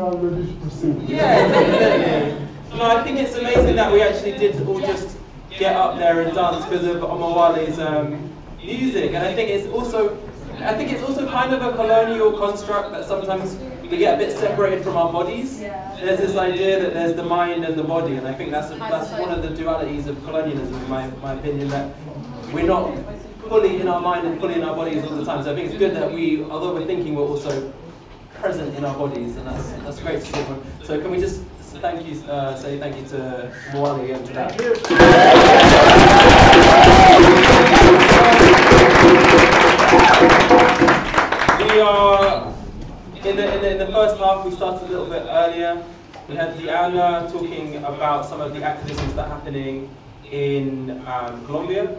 are ready to proceed. Yeah, definitely. No, I think it's amazing that we actually did all just get up there and dance because of Omawale's music, and I think it's also kind of a colonial construct that sometimes we get a bit separated from our bodies. There's this idea that there's the mind and the body, and I think that's one of the dualities of colonialism, in my opinion, that we're not fully in our mind and fully in our bodies all the time. So I think it's good that we, although we're thinking, we're also present in our bodies, and that's great to see. So can we just say thank you to Mwale again for that. We are in the first half. We started a little bit earlier. We had Diana talking about some of the activisms that are happening in Colombia.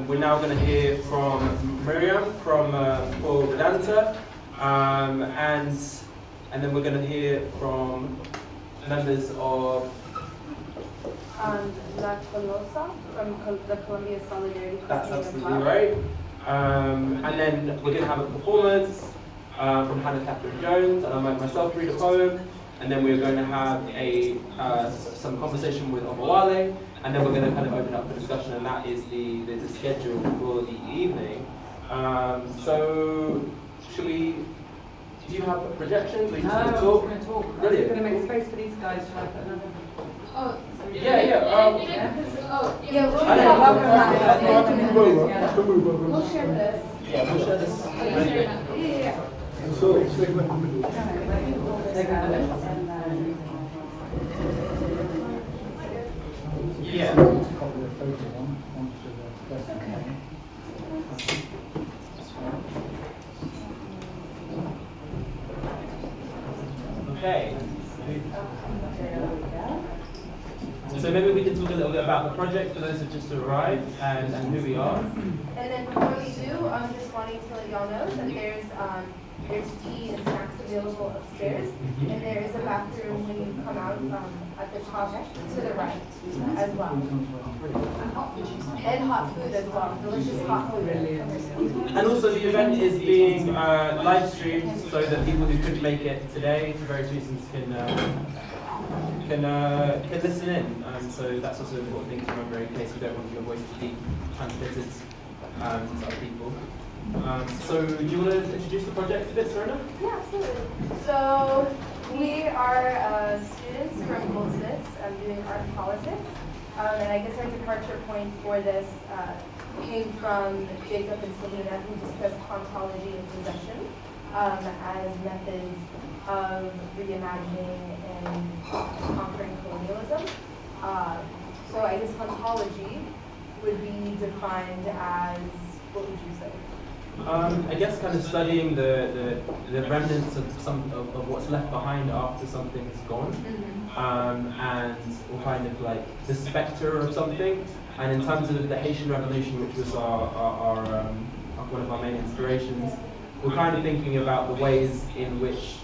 We're now going to hear from Miriam from Vedanta, and then we're going to hear from members of La Colosa from the Colombia Solidarity. That's absolutely right. And then we're going to have a performance from Hannah Catherine Jones, and I might myself read a poem. And then we're going to have some conversation with Omawale, and then we're going to kind of open up for discussion, and that is the schedule for the evening. So, should we? Do you have projections? Are you just going to talk? We're going to talk. Brilliant. We're going to make space for these guys. Shall I put another? Oh, yeah. We'll share this. Yeah, we'll share this. Yeah. So, segment in the middle. Yeah. Okay. So maybe we can talk a little bit about the project for those who just arrived and who we are. And then before we do, I'm just wanting to let y'all know that there's tea and snacks available upstairs, and there is a bathroom when you come out at the top to the right as well. And hot food as well, delicious hot food. And also the event is being live streamed so that people who couldn't make it today for various reasons can listen in. So that's also an important thing to remember in case you don't want your voice to be transmitted to other people. So do you want to introduce the project a bit, Serena? Yeah, absolutely. So we are students from Goldsmiths doing art and politics. And I guess our departure point for this came from Jacob and Selena, who discussed hauntology and possession as methods of reimagining and conquering colonialism. So I guess hauntology would be defined as, what would you say? I guess kind of studying the remnants of what's left behind after something's gone, or kind of like the spectre of something. And in terms of the Haitian Revolution, which was our one of our main inspirations, we're kind of thinking about the ways in which,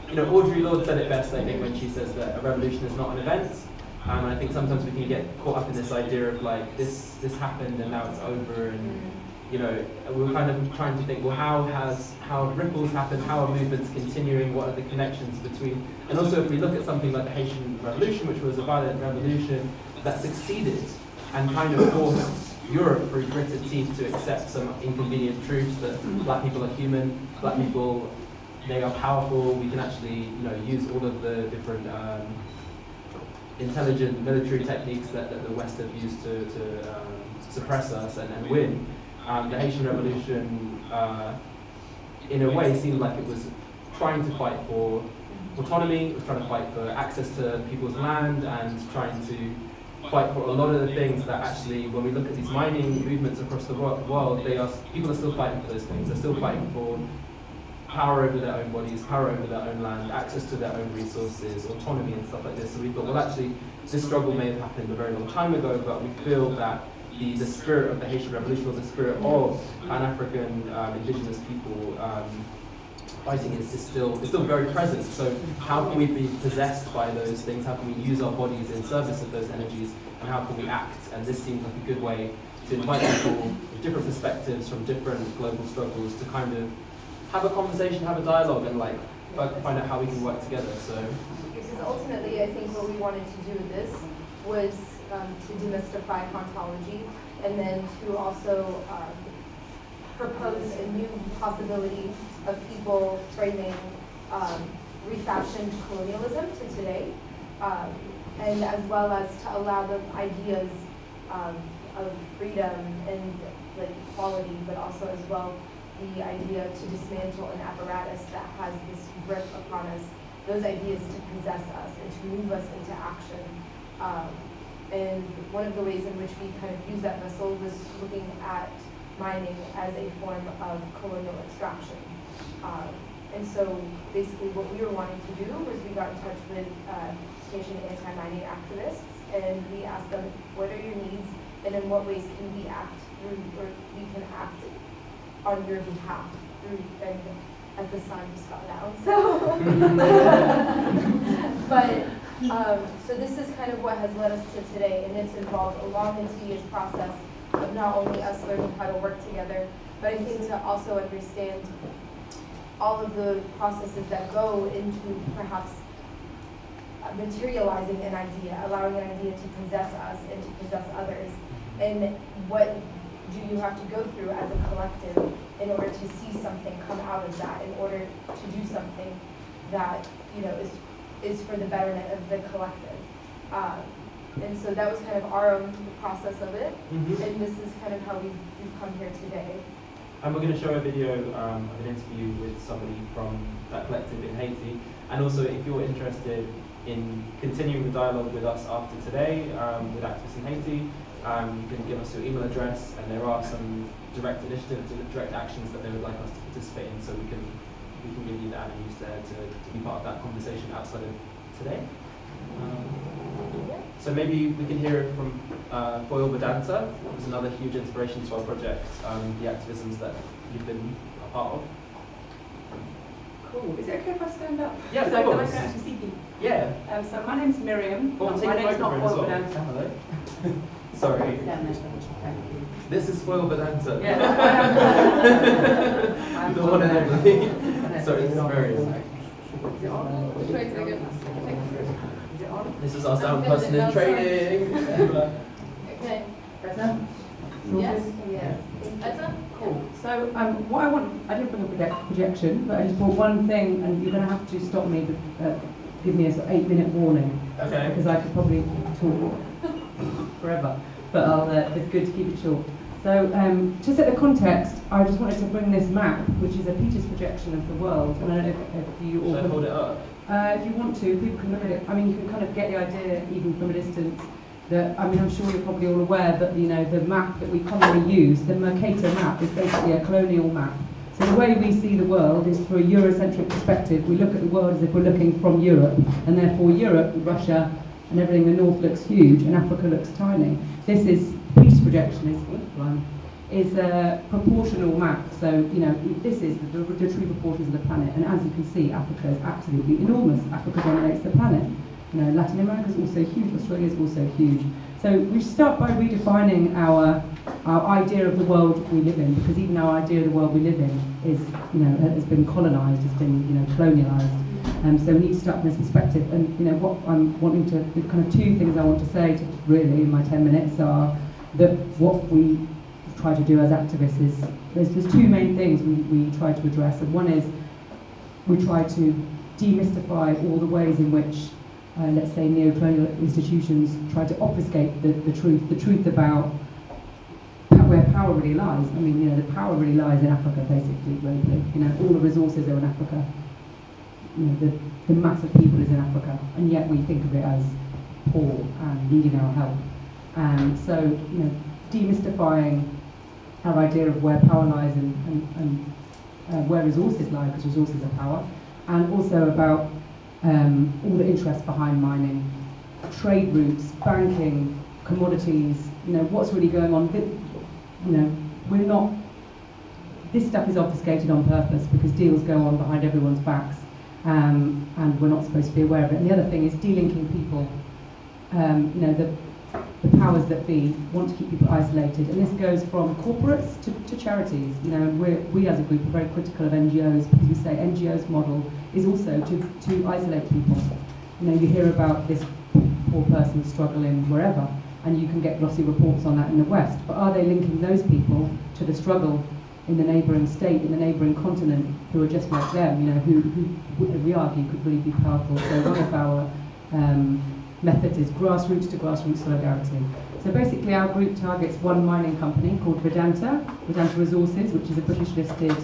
Audre Lorde said it best, I think, when she says that a revolution is not an event. And I think sometimes we can get caught up in this idea of like this happened and now it's over, and we're kind of trying to think, well, how have ripples happened, how are movements continuing, what are the connections between, and also if we look at something like the Haitian Revolution, which was a violent revolution that succeeded and kind of forced Europe through gritted teeth to accept some inconvenient truths that black people are human, black people, they are powerful, we can actually use all of the different intelligent military techniques that the West have used to suppress us and win. The Haitian Revolution, in a way, seemed like it was trying to fight for autonomy, it was trying to fight for access to people's land, and trying to fight for a lot of the things that actually, when we look at these mining movements across the world, people are still fighting for those things. They're still fighting for power over their own bodies, power over their own land, access to their own resources, autonomy and stuff like this. So we thought, well, actually, this struggle may have happened a very long time ago, but we feel that the spirit of the Haitian Revolution, or the spirit of Pan-African indigenous people fighting is still very present. So how can we be possessed by those things? How can we use our bodies in service of those energies? And how can we act? And this seems like a good way to invite people with different perspectives from different global struggles to kind of have a conversation, have a dialogue, and like find out how we can work together. So, because ultimately, I think what we wanted to do with this was to demystify hauntology, and then to also propose a new possibility of people framing refashioned colonialism to today, and as well as to allow the ideas of freedom and like equality, but also as well the idea to dismantle an apparatus that has this grip upon us, those ideas to possess us and to move us into action. And one of the ways in which we kind of use that vessel was looking at mining as a form of colonial extraction. And so basically what we were wanting to do was we got in touch with Haitian anti-mining activists, and we asked them, what are your needs, and in what ways can we act through, or we can act on your behalf through, and as the sun just got down, so. But, so this is kind of what has led us to today, and it's involved a long and tedious process of not only us learning how to work together, but I think to also understand all of the processes that go into perhaps materializing an idea, allowing an idea to possess us and to possess others, and what do you have to go through as a collective in order to see something come out of that, in order to do something that, you know, is for the betterment of the collective. And so that was kind of our own process of it, and this is kind of how we've come here today. And we're going to show a video of an interview with somebody from that collective in Haiti. And also, if you're interested in continuing the dialogue with us after today, with activists in Haiti, you can give us your email address, and there are some direct initiatives, direct actions that they would like us to participate in, so we can give you that avenues there to be part of that conversation outside of today. So maybe we can hear it from Foyle Vedanta, who's another huge inspiration to our project, the activisms that you've been a part of. Cool. Is it okay if I stand up? Yeah, so of course. I can actually see you. Yeah. So my name's Miriam. Oh, My name's not Foyle well. Vedanta. Hello. Sorry. This is Foyle Vedanta. Yeah. I'm the one and only. Sorry, this is Miriam. Is it on? Which way to go? Is it on? This is our sound person in training. Okay. Better? Yes. Yes. Better? Cool. So what I didn't bring a projection, but I just brought one thing, and you're going to have to stop me, give me a sort of 8-minute warning. Okay. Because I could probably talk forever, but it's good to keep it short. So to set the context, I just wanted to bring this map, which is a Peter's projection of the world. And I don't know if you all... Should I hold it up? If you want to, people can look at it. I mean, you can kind of get the idea, even from a distance, that, I mean, I'm sure you're probably all aware that, you know, the map that we commonly use, the Mercator map, is basically a colonial map. So the way we see the world is through a Eurocentric perspective. We look at the world as if we're looking from Europe, and therefore Europe, Russia, and everything in the north looks huge, and Africa looks tiny. This is, Peter's projection is a proportional map. So, you know, this is the true proportions of the planet, and as you can see, Africa is absolutely enormous. Africa dominates the planet. You know, Latin America is also huge, Australia is also huge. So we start by redefining our idea of the world we live in, because even our idea of the world we live in is, you know, has been colonized, has been, you know, colonialized. So we need to start from this perspective. And, you know, what I'm wanting to, the kind of two things I want to say to really in my 10 minutes are that what we try to do as activists is, there's two main things we try to address. And one is we try to demystify all the ways in which let's say neo-colonial institutions try to obfuscate the truth about where power really lies. I mean, you know, the power really lies in Africa, basically, globally. You know, all the resources are in Africa. You know, the mass of people is in Africa, and yet we think of it as poor and needing our help. So, you know, demystifying our idea of where power lies and where resources lie, because resources are power, and also about all the interests behind mining, trade routes, banking, commodities, you know, what's really going on. You know, this stuff is obfuscated on purpose because deals go on behind everyone's backs, and we're not supposed to be aware of it. And the other thing is delinking people. You know, the powers that be want to keep people isolated, and this goes from corporates to charities. You know, and we as a group are very critical of NGOs because we say NGOs' model is also to isolate people. You know, you hear about this poor person struggling wherever, and you can get glossy reports on that in the West, but are they linking those people to the struggle in the neighbouring state, in the neighbouring continent, who are just like them, you know, who we argue could really be powerful? So one of our methods is grassroots to grassroots solidarity. So basically our group targets one mining company called Vedanta Resources, which is a British listed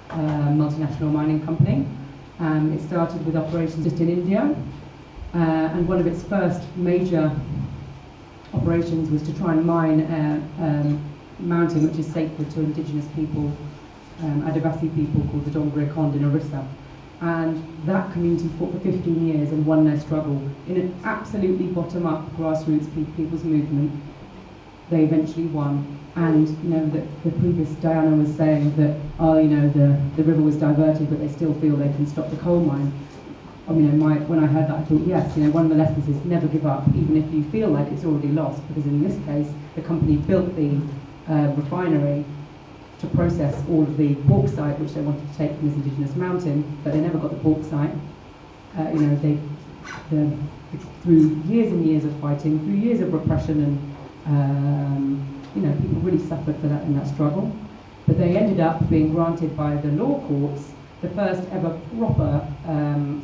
multinational mining company. It started with operations just in India, and one of its first major operations was to try and mine a mountain which is sacred to indigenous people, Adivasi people, called the Dongri-Khond in Orissa. And that community fought for 15 years and won their struggle in an absolutely bottom-up grassroots people's movement. They eventually won. And you know, the previous Diana was saying that, oh, you know, the river was diverted, but they still feel they can stop the coal mine. I mean, when I heard that, I thought, yes, you know, one of the lessons is never give up, even if you feel like it's already lost, because in this case, the company built the refinery to process all of the bauxite which they wanted to take from this indigenous mountain, but they never got the bauxite. You know, through years and years of fighting, through years of repression, and you know, people really suffered for that in that struggle. But they ended up being granted by the law courts the first ever proper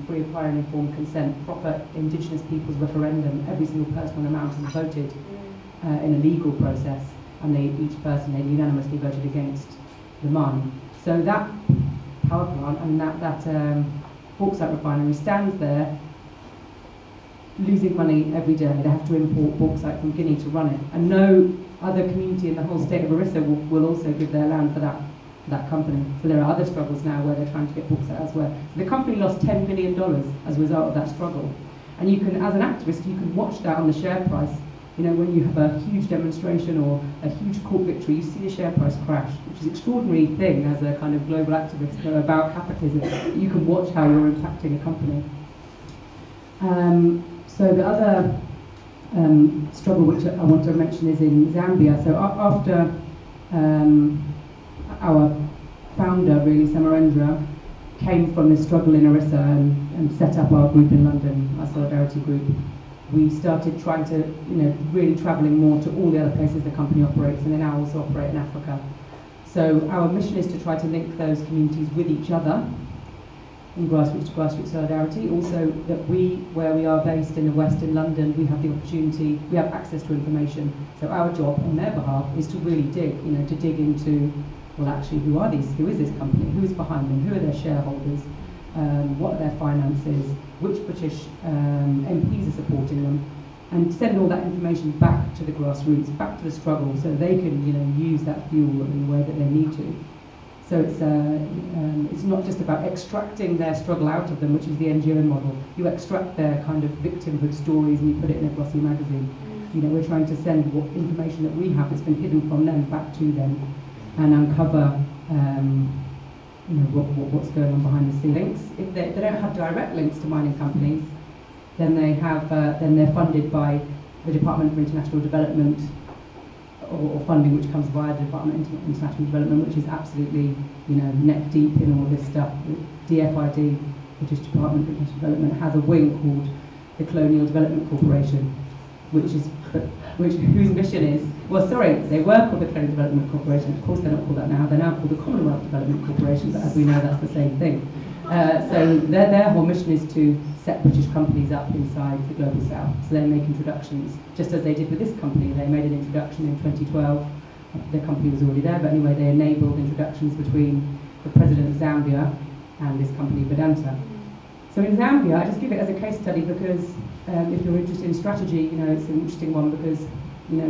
free, prior and informed consent, proper indigenous people's referendum. Every single person on the mountain voted in a legal process, and each person they unanimously voted against the mine. So that power plant and that bauxite refinery stands there losing money every day. They have to import bauxite from Guinea to run it, and no other community in the whole state of Orissa will also give their land for that company. So there are other struggles now where they're trying to get bauxite elsewhere. So the company lost $10 million as a result of that struggle. And you can, as an activist, you can watch that on the share price. You know, when you have a huge demonstration or a huge court victory, you see the share price crash, which is an extraordinary thing as a kind of global activist about capitalism. You can watch how you're impacting a company. So the other struggle which I want to mention is in Zambia. So after our founder, really, Samarendra, came from this struggle in Orissa and set up our group in London, our solidarity group, we started trying to, you know, really travelling more to all the other places the company operates, and they now also operate in Africa. So our mission is to try to link those communities with each other in grassroots to grassroots solidarity. Also that where we are based in the West in London, we have the opportunity, we have access to information. So our job on their behalf is to really dig into, well, actually, who is this company, who is behind them, who are their shareholders, what are their finances, which British MPs are supporting them, and send all that information back to the grassroots, back to the struggle, so they can, you know, use that fuel in the way that they need to. So it's not just about extracting their struggle out of them, which is the NGO model. You extract their kind of victimhood stories and you put it in a glossy magazine. You know, we're trying to send what information that we have that's been hidden from them back to them, and uncover you know, what's going on behind the scenes. If they don't have direct links to mining companies, then they're funded by the Department for International Development, or funding which comes via the Department of International Development, which is absolutely, you know, neck deep in all this stuff. DFID, British Department for International Development, has a wing called the Colonial Development Corporation, whose mission is, they were called the Colonial Development Corporation. Of course, they're not called that now. They're now called the Commonwealth Development Corporation, but as we know, that's the same thing. So their whole mission is to set British companies up inside the Global South. So they make introductions, just as they did with this company. They made an introduction in 2012. The company was already there, but anyway, they enabled introductions between the president of Zambia and this company, Vedanta. So in Zambia, I just give it as a case study because if you're interested in strategy, you know, it's an interesting one because, you know,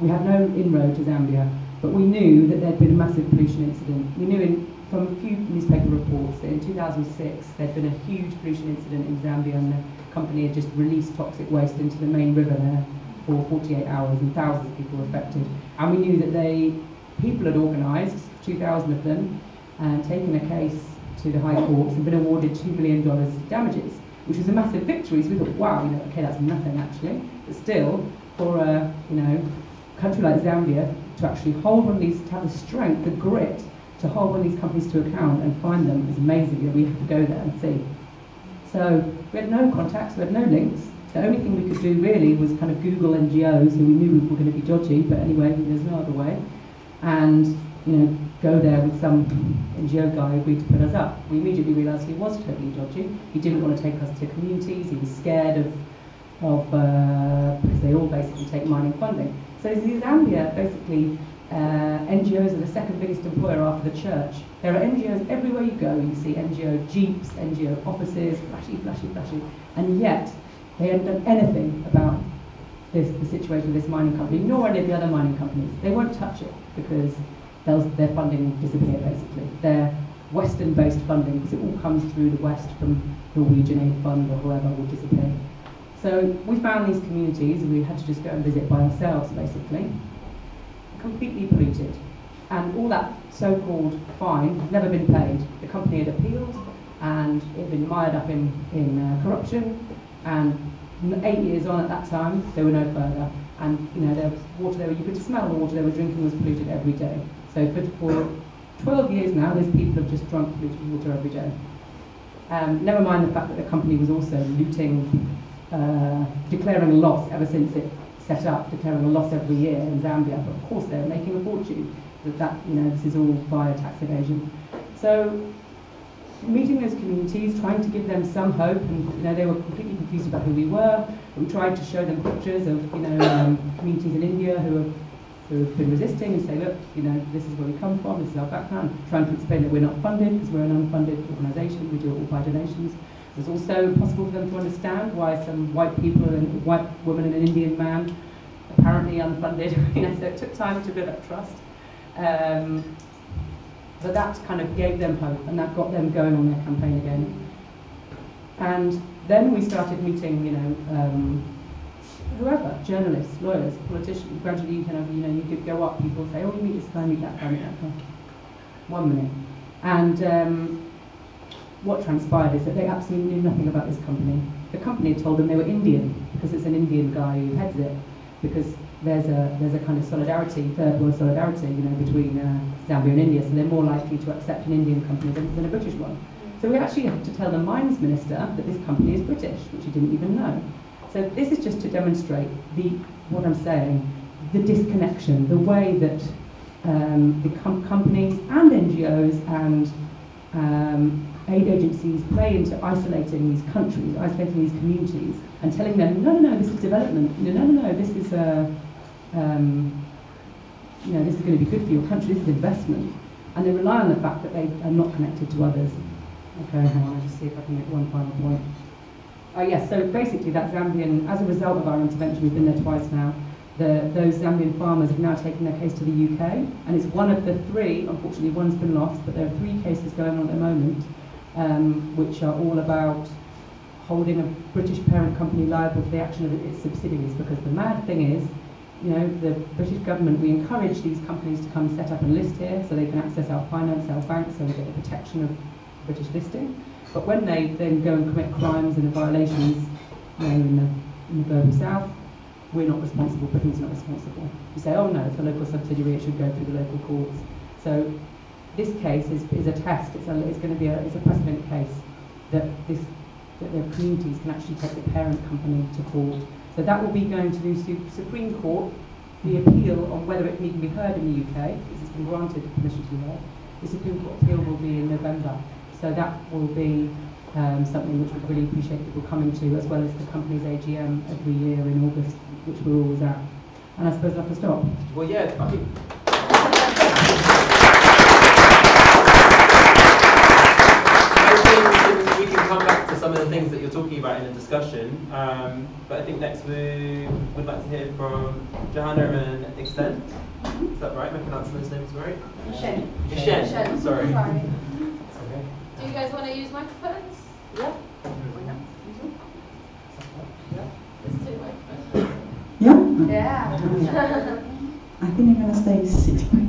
we had no inroad to Zambia, but we knew that there'd been a massive pollution incident. We knew from a few newspaper reports that in 2006 there'd been a huge pollution incident in Zambia, and the company had just released toxic waste into the main river there for 48 hours, and thousands of people were affected. And we knew that people had organised, 2,000 of them, and taken a case to the High Courts and been awarded $2 million damages. which was a massive victory. So we thought, wow, okay, that's nothing actually. But still, for a country like Zambia to actually hold one of these, to have the strength, the grit, to hold one of these companies to account and find them is amazing. We have to go there and see. So we had no contacts, we had no links. The only thing we could do really was kind of Google NGOs who we knew were going to be dodgy, but anyway, there's no other way. And go there with some NGO guy who agreed to put us up. We immediately realised he was totally dodgy. He didn't want to take us to communities. He was scared of because they all basically take mining funding. So in Zambia, basically, NGOs are the second biggest employer after the church. There are NGOs everywhere you go. You see NGO jeeps, NGO offices, flashy, flashy, flashy, and yet they haven't done anything about the situation with this mining company, nor any of the other mining companies. They won't touch it because their funding will disappear, basically. Their Western-based funding, because it all comes through the West from Norwegian Aid Fund or whoever, will disappear. So we found these communities, and we had to just go and visit by ourselves, basically, completely polluted. And all that so-called fine had never been paid. The company had appealed, and it had been mired up in corruption, and 8 years on at that time, there were no further. And the water you could smell the water they were drinking was polluted every day. So for 12 years now, those people have just drunk polluted water every day. Never mind the fact that the company was also looting, declaring a loss ever since it set up, declaring a loss every year in Zambia. But of course they're making a fortune. This is all via tax evasion. So meeting those communities, trying to give them some hope, and they were completely confused about who we were. We tried to show them pictures of communities in India who have been resisting and say, look, this is where we come from, this is our background. Trying to explain that we're not funded because we're an unfunded organisation. We do it all by donations. It was also impossible for them to understand why some white people and a white woman and an Indian man, apparently unfunded, so it took time to build up trust. But that kind of gave them hope, and that got them going on their campaign again. And then we started meeting, whoever, journalists, lawyers, politicians. Gradually, you could go up, people say, oh, you meet this guy, meet that guy, meet that guy. 1 minute. And what transpired is that they absolutely knew nothing about this company. The company had told them they were Indian, because it's an Indian guy who heads it, because there's a kind of solidarity, third world solidarity, between Zambia and India, so they're more likely to accept an Indian company than a British one. So we actually had to tell the mines minister that this company is British, which he didn't even know. So this is just to demonstrate what I'm saying, the disconnection, the way that the companies and NGOs and aid agencies play into isolating these countries, isolating these communities, and telling them, no, this is development, no, this is this is going to be good for your country, this is investment. And they rely on the fact that they are not connected to others. Okay, hang on, I'll just see if I can make one final point. Yes, so basically that Zambian, as a result of our intervention, we've been there twice now, those Zambian farmers have now taken their case to the UK, and it's one of the three, unfortunately one's been lost, but there are 3 cases going on at the moment, which are all about holding a British parent company liable for the action of its subsidiaries, because the mad thing is, the British government, we encourage these companies to come set up and list here so they can access our finance, our banks, so we get the protection of British listing. But when they then go and commit crimes and violations in the global south, we're not responsible, Britain's not responsible. You say, oh no, it's a local subsidiary, it should go through the local courts. So this case is a test, it's going to be a precedent case that their communities can actually take the parent company to court. So that will be going to the Supreme Court, the appeal on whether it can even be heard in the UK, because it's been granted permission to be heard. The Supreme Court appeal will be in November. So that will be something which we'd really appreciate people coming to, as well as the company's AGM every year in August, which we're always at. And I suppose I'll have to stop. Well, yeah, I think... we can come back to some of the things that you're talking about in the discussion, but I think next we would like to hear from Johanna and Extend. Is that right? Am I pronouncing those names right? Yishen. Sorry. Do you guys want to use microphones? Yeah. There's 2 microphones. Yeah? Yeah. I think I'm going to stay sitting.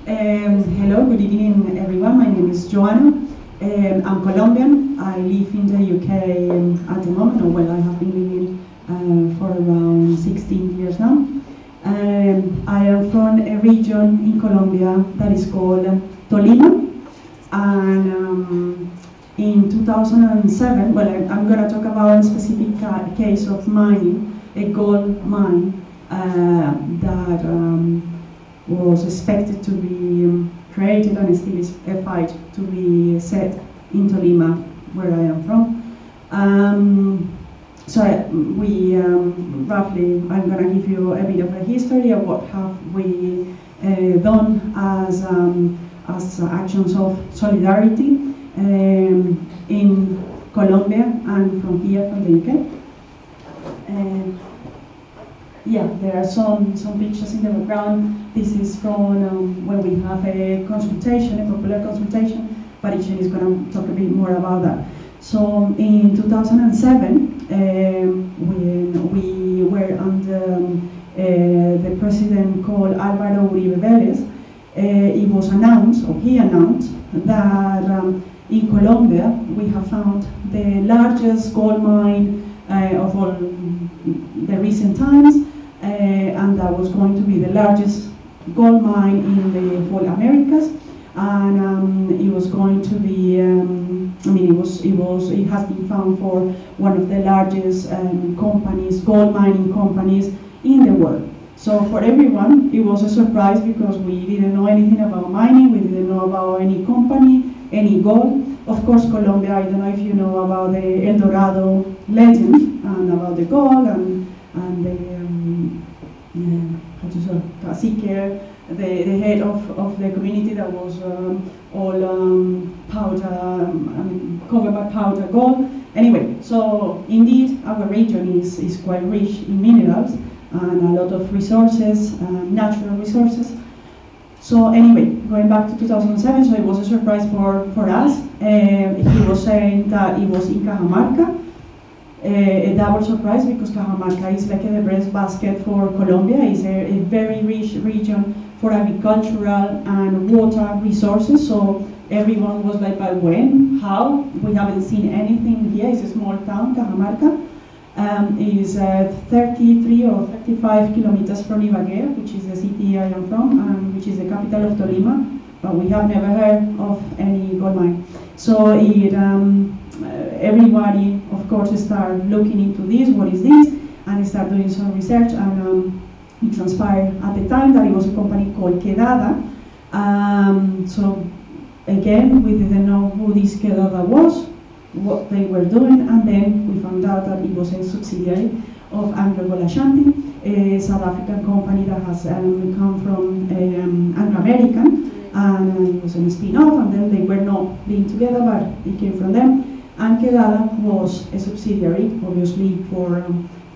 Hello, good evening everyone. My name is Joanna. I'm Colombian. I live in the UK at the moment, or well, I have been living for around 16 years now. I am from a region in Colombia that is called Tolima, and in 2007, well, I'm going to talk about a specific case of mining, a gold mine that was expected to be created, and still is a fight to be set in Tolima, where I am from. Roughly, I'm going to give you a bit of a history of what have we done as actions of solidarity in Colombia and from here, from the UK. Yeah, there are some pictures in the background. This is from when we have a consultation, a popular consultation. Parishan is going to talk a bit more about that. So in 2007, when we were under the president called Álvaro Uribe Vélez, it was announced, or he announced, that in Colombia we have found the largest gold mine of all the recent times, and that was going to be the largest gold mine in the whole Americas, and it was going to be, it has been found for one of the largest companies, gold mining companies in the world. So for everyone, it was a surprise because we didn't know anything about mining, we didn't know about any company, any gold. Of course, Colombia, I don't know if you know about the El Dorado legend and about the gold and the cacique, the head of the community that was all powder, covered by powder gold. Anyway, so indeed our region is quite rich in minerals and a lot of resources, natural resources. So anyway, going back to 2007, so it was a surprise for us. He was saying that it was in Cajamarca. A double surprise because Cajamarca is like the breadbasket for Colombia. It's a very rich region for agricultural and water resources. So everyone was like, but when? How? We haven't seen anything here. It's a small town, Cajamarca. Is 33 or 35 kilometers from Ibagué, which is the city I am from, and which is the capital of Tolima, but we have never heard of any gold mine. So everybody, of course, started looking into this, what is this, and start doing some research, and it transpired at the time that it was a company called Quedada. So again, we didn't know who this Quedada was, what they were doing, and then we found out that it was a subsidiary of Anglo Ashanti, a South African company that has come from Anglo-American, and it was a spin-off, and then they were not being together, but it came from them. And Quedada was a subsidiary, obviously, for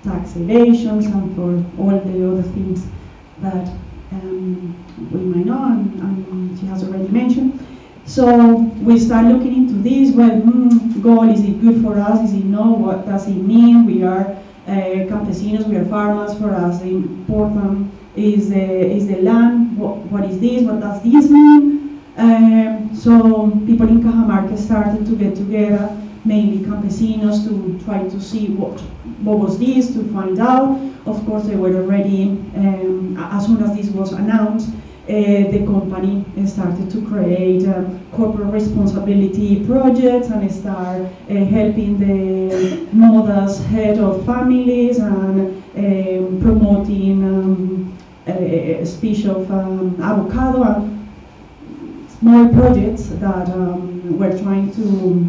tax evasions and for all the other things that we might know, and she has already mentioned. So we start looking into this. Well, gold, is it good for us? Is it no? What does it mean? We are campesinos, we are farmers. For us, the important is the land. What is this? What does this mean? So people in Cajamarca started to get together, mainly campesinos, to try to see what was this, to find out. Of course, they were already, as soon as this was announced, the company started to create corporate responsibility projects and start helping the mothers, head of families, and promoting a speech of avocado and small projects that were trying to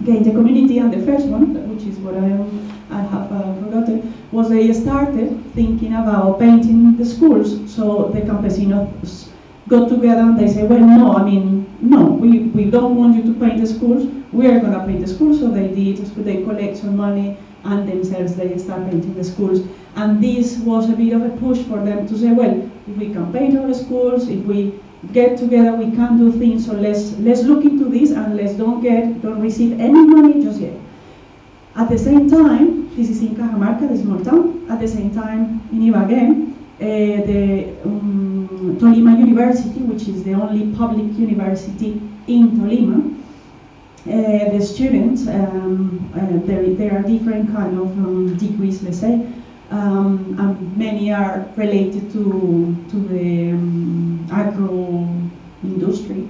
gain the community. And the first one, which is what I have forgotten, was they started thinking about painting the schools. So the campesinos got together and they say, well, no, we don't want you to paint the schools, we are going to paint the schools. So they collect some money and themselves they start painting the schools. And this was a bit of a push for them to say, well, if we can paint our schools, if we get together, we can do things, so let's look into this, and let's don't receive any money just yet. At the same time, this is in Cajamarca, the small town. At the same time, in Ibagué, the Tolima University, which is the only public university in Tolima, the students, there are different kind of degrees, let's say, and many are related to the agro industry.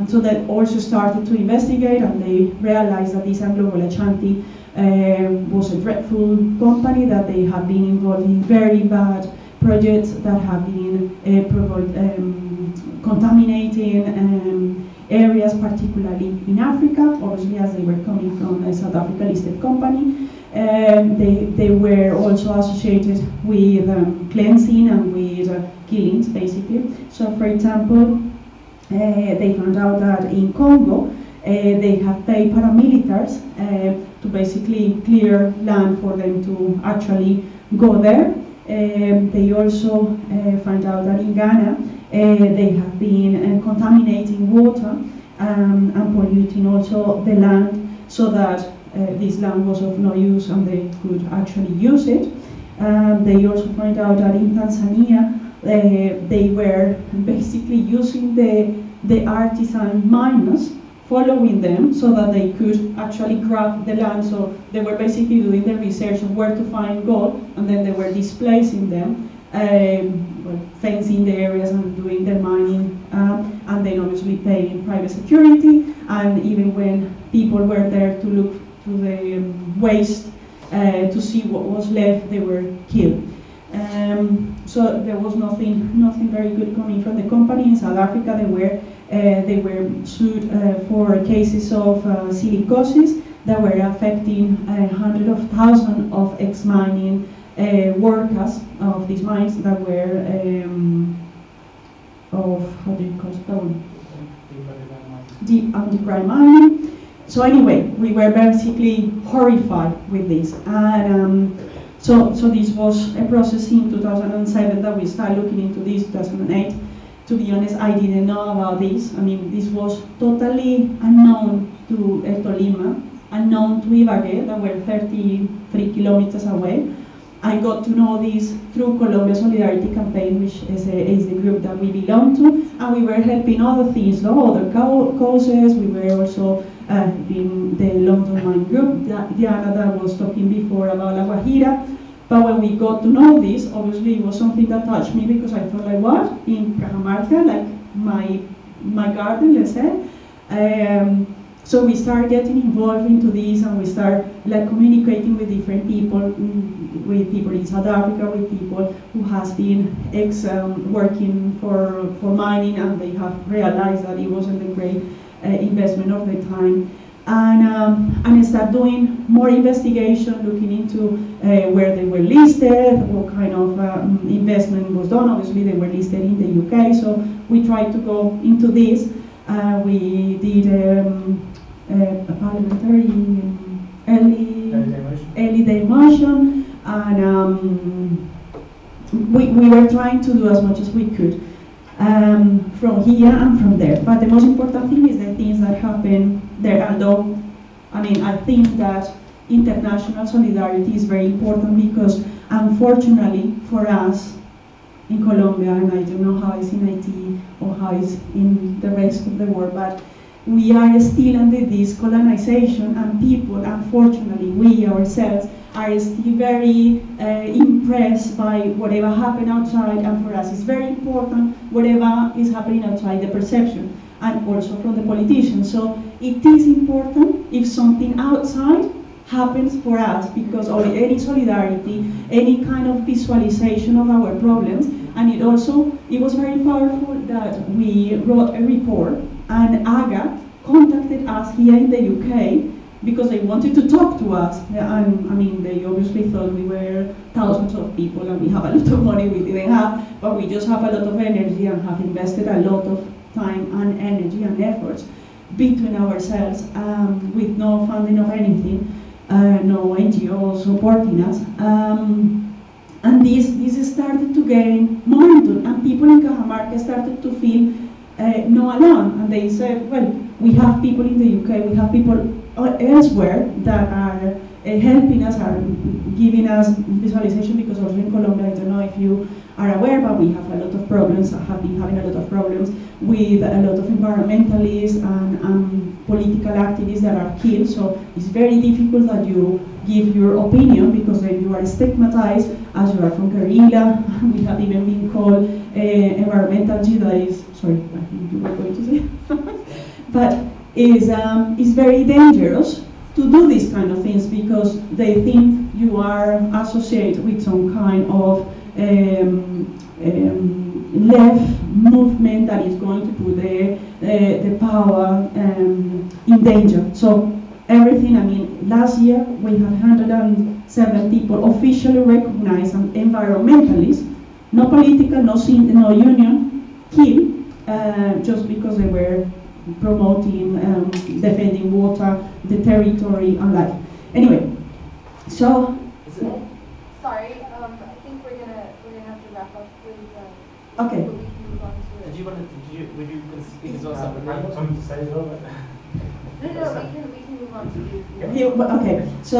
So they also started to investigate, and they realized that this Anglo-Volachanti was a dreadful company, that they have been involved in very bad projects that have been contaminating areas, particularly in Africa, obviously as they were coming from a South Africa listed company. They were also associated with cleansing and with killings, basically. So, for example, they found out that in Congo, they have paid paramilitaries to basically clear land for them to actually go there. They also found out that in Ghana, they have been contaminating water and polluting also the land, so that this land was of no use and they could actually use it. They also found out that in Tanzania, they were basically using the artisan miners, following them so that they could actually grab the land. So they were basically doing the research of where to find gold, and then they were displacing them, fencing the areas and doing their mining, and then obviously paying private security. And even when people were there to look to the waste to see what was left, they were killed. So there was nothing very good coming from the company. In South Africa, they were sued for cases of silicosis that were affecting hundreds of thousands of ex-mining workers of these mines that were of, how do you call it, that one? Deep underground mining. So anyway, we were basically horrified with this, and so this was a process in 2007 that we started looking into this. 2008. To be honest, I didn't know about this. I mean, this was totally unknown to Tolima, unknown to Ibagué, that were 33 kilometers away. I got to know this through Colombia Solidarity Campaign, which is the group that we belong to, and we were helping other things, other causes. We were also in the London Mine Group, Diana that was talking before about La Guajira. But when we got to know this, obviously it was something that touched me, because I thought, like, what? In Cajamarca, like my garden, let's say. So we started getting involved into this, and we started like communicating with different people, with people in South Africa, with people who has been working for mining, and they have realized that it wasn't a great investment of their time. And I started doing more investigation, looking into where they were listed, what kind of investment was done. Obviously, they were listed in the UK, so we tried to go into this. We did a parliamentary early day motion, and we were trying to do as much as we could from here and from there. But the most important thing is the things that happen there. Although, I mean, I think that international solidarity is very important, because unfortunately for us in Colombia, and I don't know how it's in Haiti or how it's in the rest of the world, but we are still under this colonization, and people, unfortunately, we ourselves are still very impressed by whatever happened outside, and for us it's very important whatever is happening outside, the perception, and also from the politicians. So it is important if something outside happens for us, because of any solidarity, any kind of visualization of our problems. And it was very powerful that we wrote a report, and AGA contacted us here in the UK because they wanted to talk to us. And I mean, they obviously thought we were thousands of people and we have a lot of money we didn't have, but we just have a lot of energy and have invested a lot of time and energy and efforts between ourselves, with no funding of anything, no NGO supporting us. And this started to gain momentum, and people in Cajamarca started to feel no alone, and they said, well, we have people in the UK, we have people elsewhere that are helping us, are giving us visualization, because also in Colombia, I don't know if you are aware, but we have a lot of problems, have been having a lot of problems with a lot of environmentalists and political activists that are killed. So it's very difficult that you give your opinion, because then you are stigmatized as you are from guerrilla. We have even been called environmental jihadists. Sorry, I think you were going to say. But it's very dangerous to do these kind of things, because they think you are associated with some kind of left movement that is going to put the power in danger. So everything, I mean, last year we have 107 people officially recognized as environmentalists, no political, no union, killed just because they were promoting, defending water, the territory, and life. Anyway, so. Sorry, I think we're gonna have to wrap up with. Okay. We can move on to. Would you speak as well? I got something to say as well. No, we can move on to you. Okay. So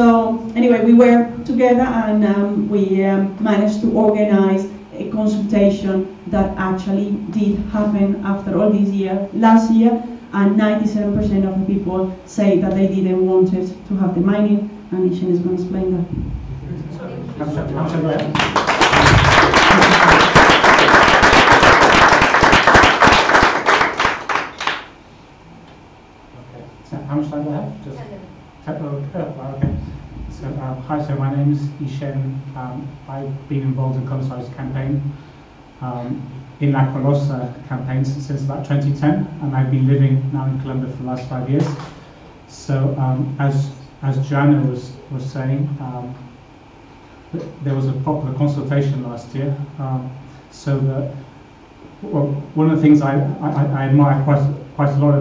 anyway, we were together and we managed to organize a consultation that actually did happen after all these years last year, and 97% of the people say that they didn't want it to have the mining, and Ishan is going to explain that. So how much time do I have? Just 10 minutes. okay. So, hi, so my name is Ishen. I've been involved in Colonisar's campaign, in La Colosa campaign since about 2010, and I've been living now in Colombia for the last 5 years. So as Joanna was saying, there was a popular consultation last year. So one of the things I admire quite a lot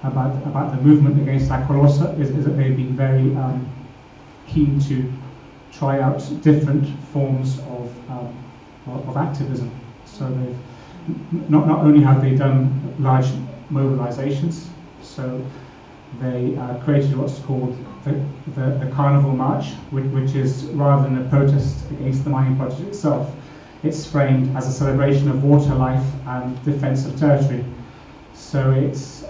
about the movement against La Colosa is that they've been very keen to try out different forms of activism. So they've not only have they done large mobilizations, so they created what's called the Carnival March, which is, rather than a protest against the mining project itself, it's framed as a celebration of water life and defense of territory. So it's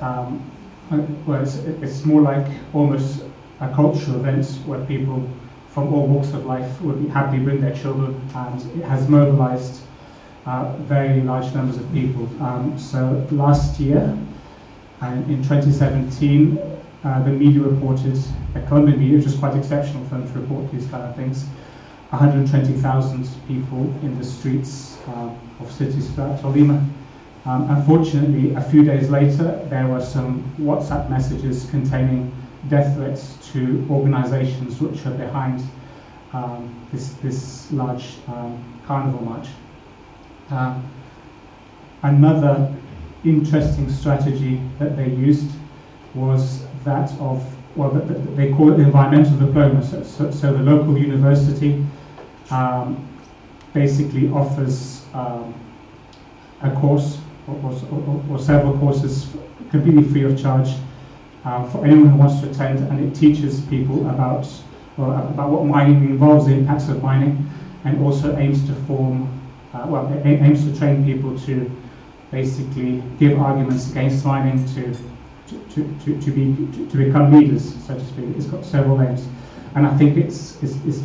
more like almost a cultural event where people from all walks of life would be happy to bring their children, and it has mobilized very large numbers of people. So last year, in 2017, the media reported, the Colombian media, which was quite exceptional for them to report these kind of things, 120,000 people in the streets of cities throughout Tolima. Unfortunately, a few days later, there were some WhatsApp messages containing death threats to organizations which are behind this large carnival march. Another interesting strategy that they used was that of, well, they call it environmental diploma. So the local university basically offers a course or several courses completely free of charge for anyone who wants to attend, and it teaches people about what mining involves, the impacts of mining, and also aims to form, aims to train people to basically give arguments against mining to become leaders, so to speak. It's got several aims, and I think it's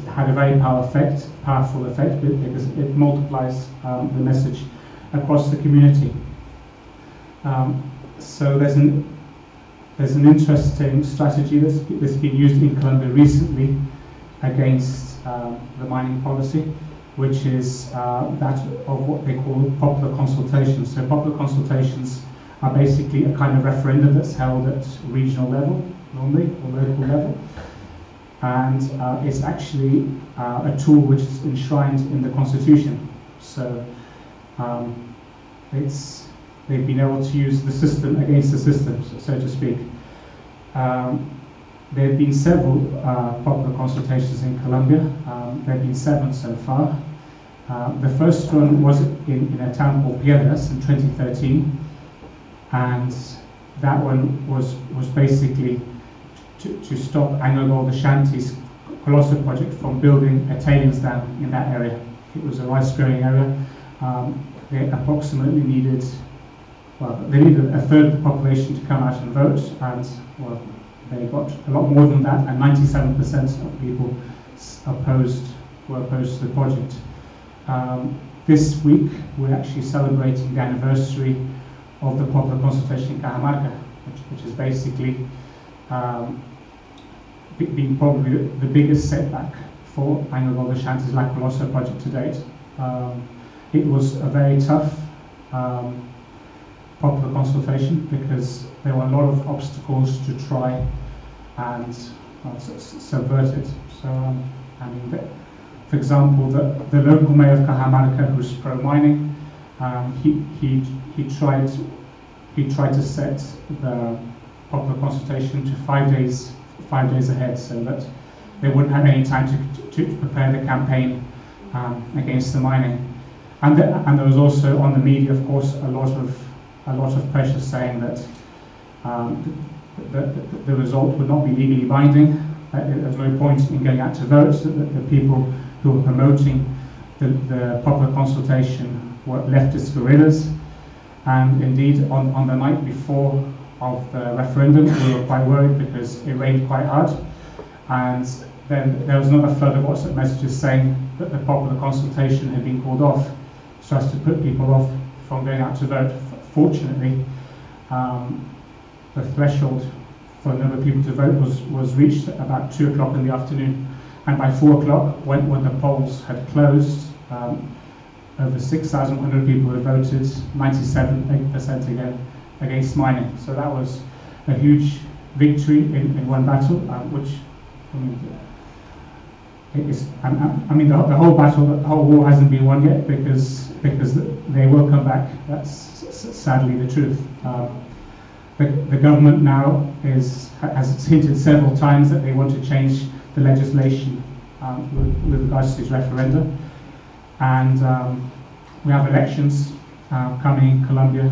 had a very powerful effect because it multiplies the message across the community. So there's an interesting strategy that's been used in Colombia recently against the mining policy, which is that of what they call popular consultations. So popular consultations are basically a kind of referendum that's held at regional level, normally, or local level. And it's actually a tool which is enshrined in the Constitution. So they've been able to use the system against the system, so to speak. There have been several popular consultations in Colombia. There have been 7 so far. The first one was in a town called Piedras in 2013, and that one was basically to stop AngloGold Ashanti's Colosa project from building a tailings dam in that area. It was a rice growing area. They approximately needed they needed a third of the population to come out and vote, and well, they got a lot more than that, and 97% of people were opposed to the project. This week, we're actually celebrating the anniversary of the popular consultation in Cajamarca, which is basically been probably the biggest setback for Anglo Gold Ashanti's La Colosa project to date. It was a very tough popular consultation because there were a lot of obstacles to try and subvert it. So, I mean, for example, the local mayor of Cajamarca, who's pro-mining, he tried to set the popular consultation to 5 days ahead, so that they wouldn't have any time to prepare the campaign against the mining. And there was also on the media, of course, a lot of pressure saying that the result would not be legally binding. There's no point in going out to vote. The people who were promoting the popular consultation were leftist guerrillas. And indeed, on the night before of the referendum, we were quite worried because it rained quite hard. And then there was another flood of WhatsApp messages saying that the popular consultation had been called off, so as to put people off from going out to vote. Fortunately, the threshold for a number of people to vote was reached at about 2 o'clock in the afternoon. And by 4 o'clock, when the polls had closed, over 6,100 people had voted, 97% again against mining. So that was a huge victory in one battle, which, I mean, the whole battle, the whole war hasn't been won yet because they will come back. That's sadly the truth. The government now has hinted several times that they want to change the legislation with regards to this referendum, and we have elections coming in Colombia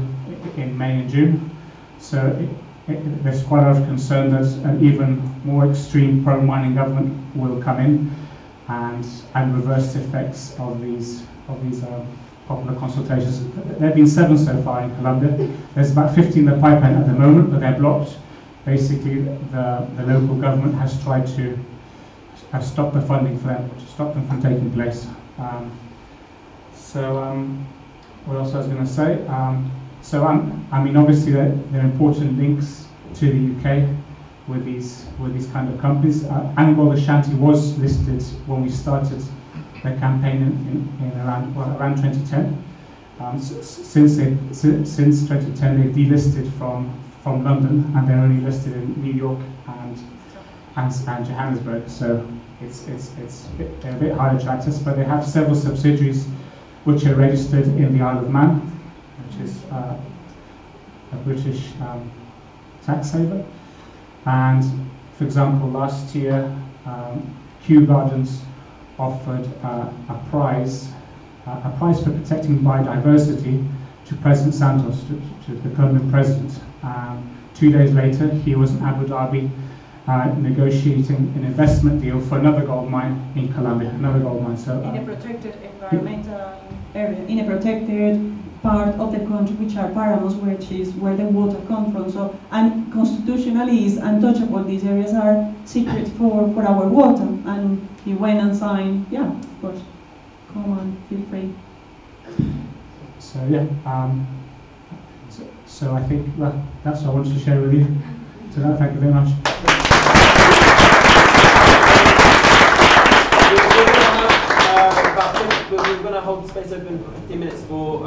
in May and June. So there's quite a lot of concern that an even more extreme pro-mining government will come in and reverse the effects of these popular consultations. There have been 7 so far in Colombia. There's about 50 in the pipeline at the moment, but they're blocked. Basically, the local government has tried to stop the funding for them, to stop them from taking place. What else I was going to say? I mean, obviously there are important links to the UK with these kind of companies. Anglo Gold Ashanti was listed when we started the campaign in around 2010. Since 2010, they've delisted from London, and they're only listed in New York and Johannesburg. So they're a bit harder to access, but they have several subsidiaries which are registered in the Isle of Man, which is a British tax haven. And for example, last year, Kew Gardens offered a prize for protecting biodiversity to President Santos, to the Colombian president. 2 days later, he was in Abu Dhabi negotiating an investment deal for another gold mine in Colombia, another gold mine. So, in a protected environmental area, in a protected part of the country, which are paramos, which is where the water comes from. So, and constitutionally is untouchable. These areas are secret for our water. And he went and signed. Yeah, of course. Come on, feel free. So yeah. So I think that's what I wanted to share with you. So thank you very much. We're going to hold the space open for 15 minutes for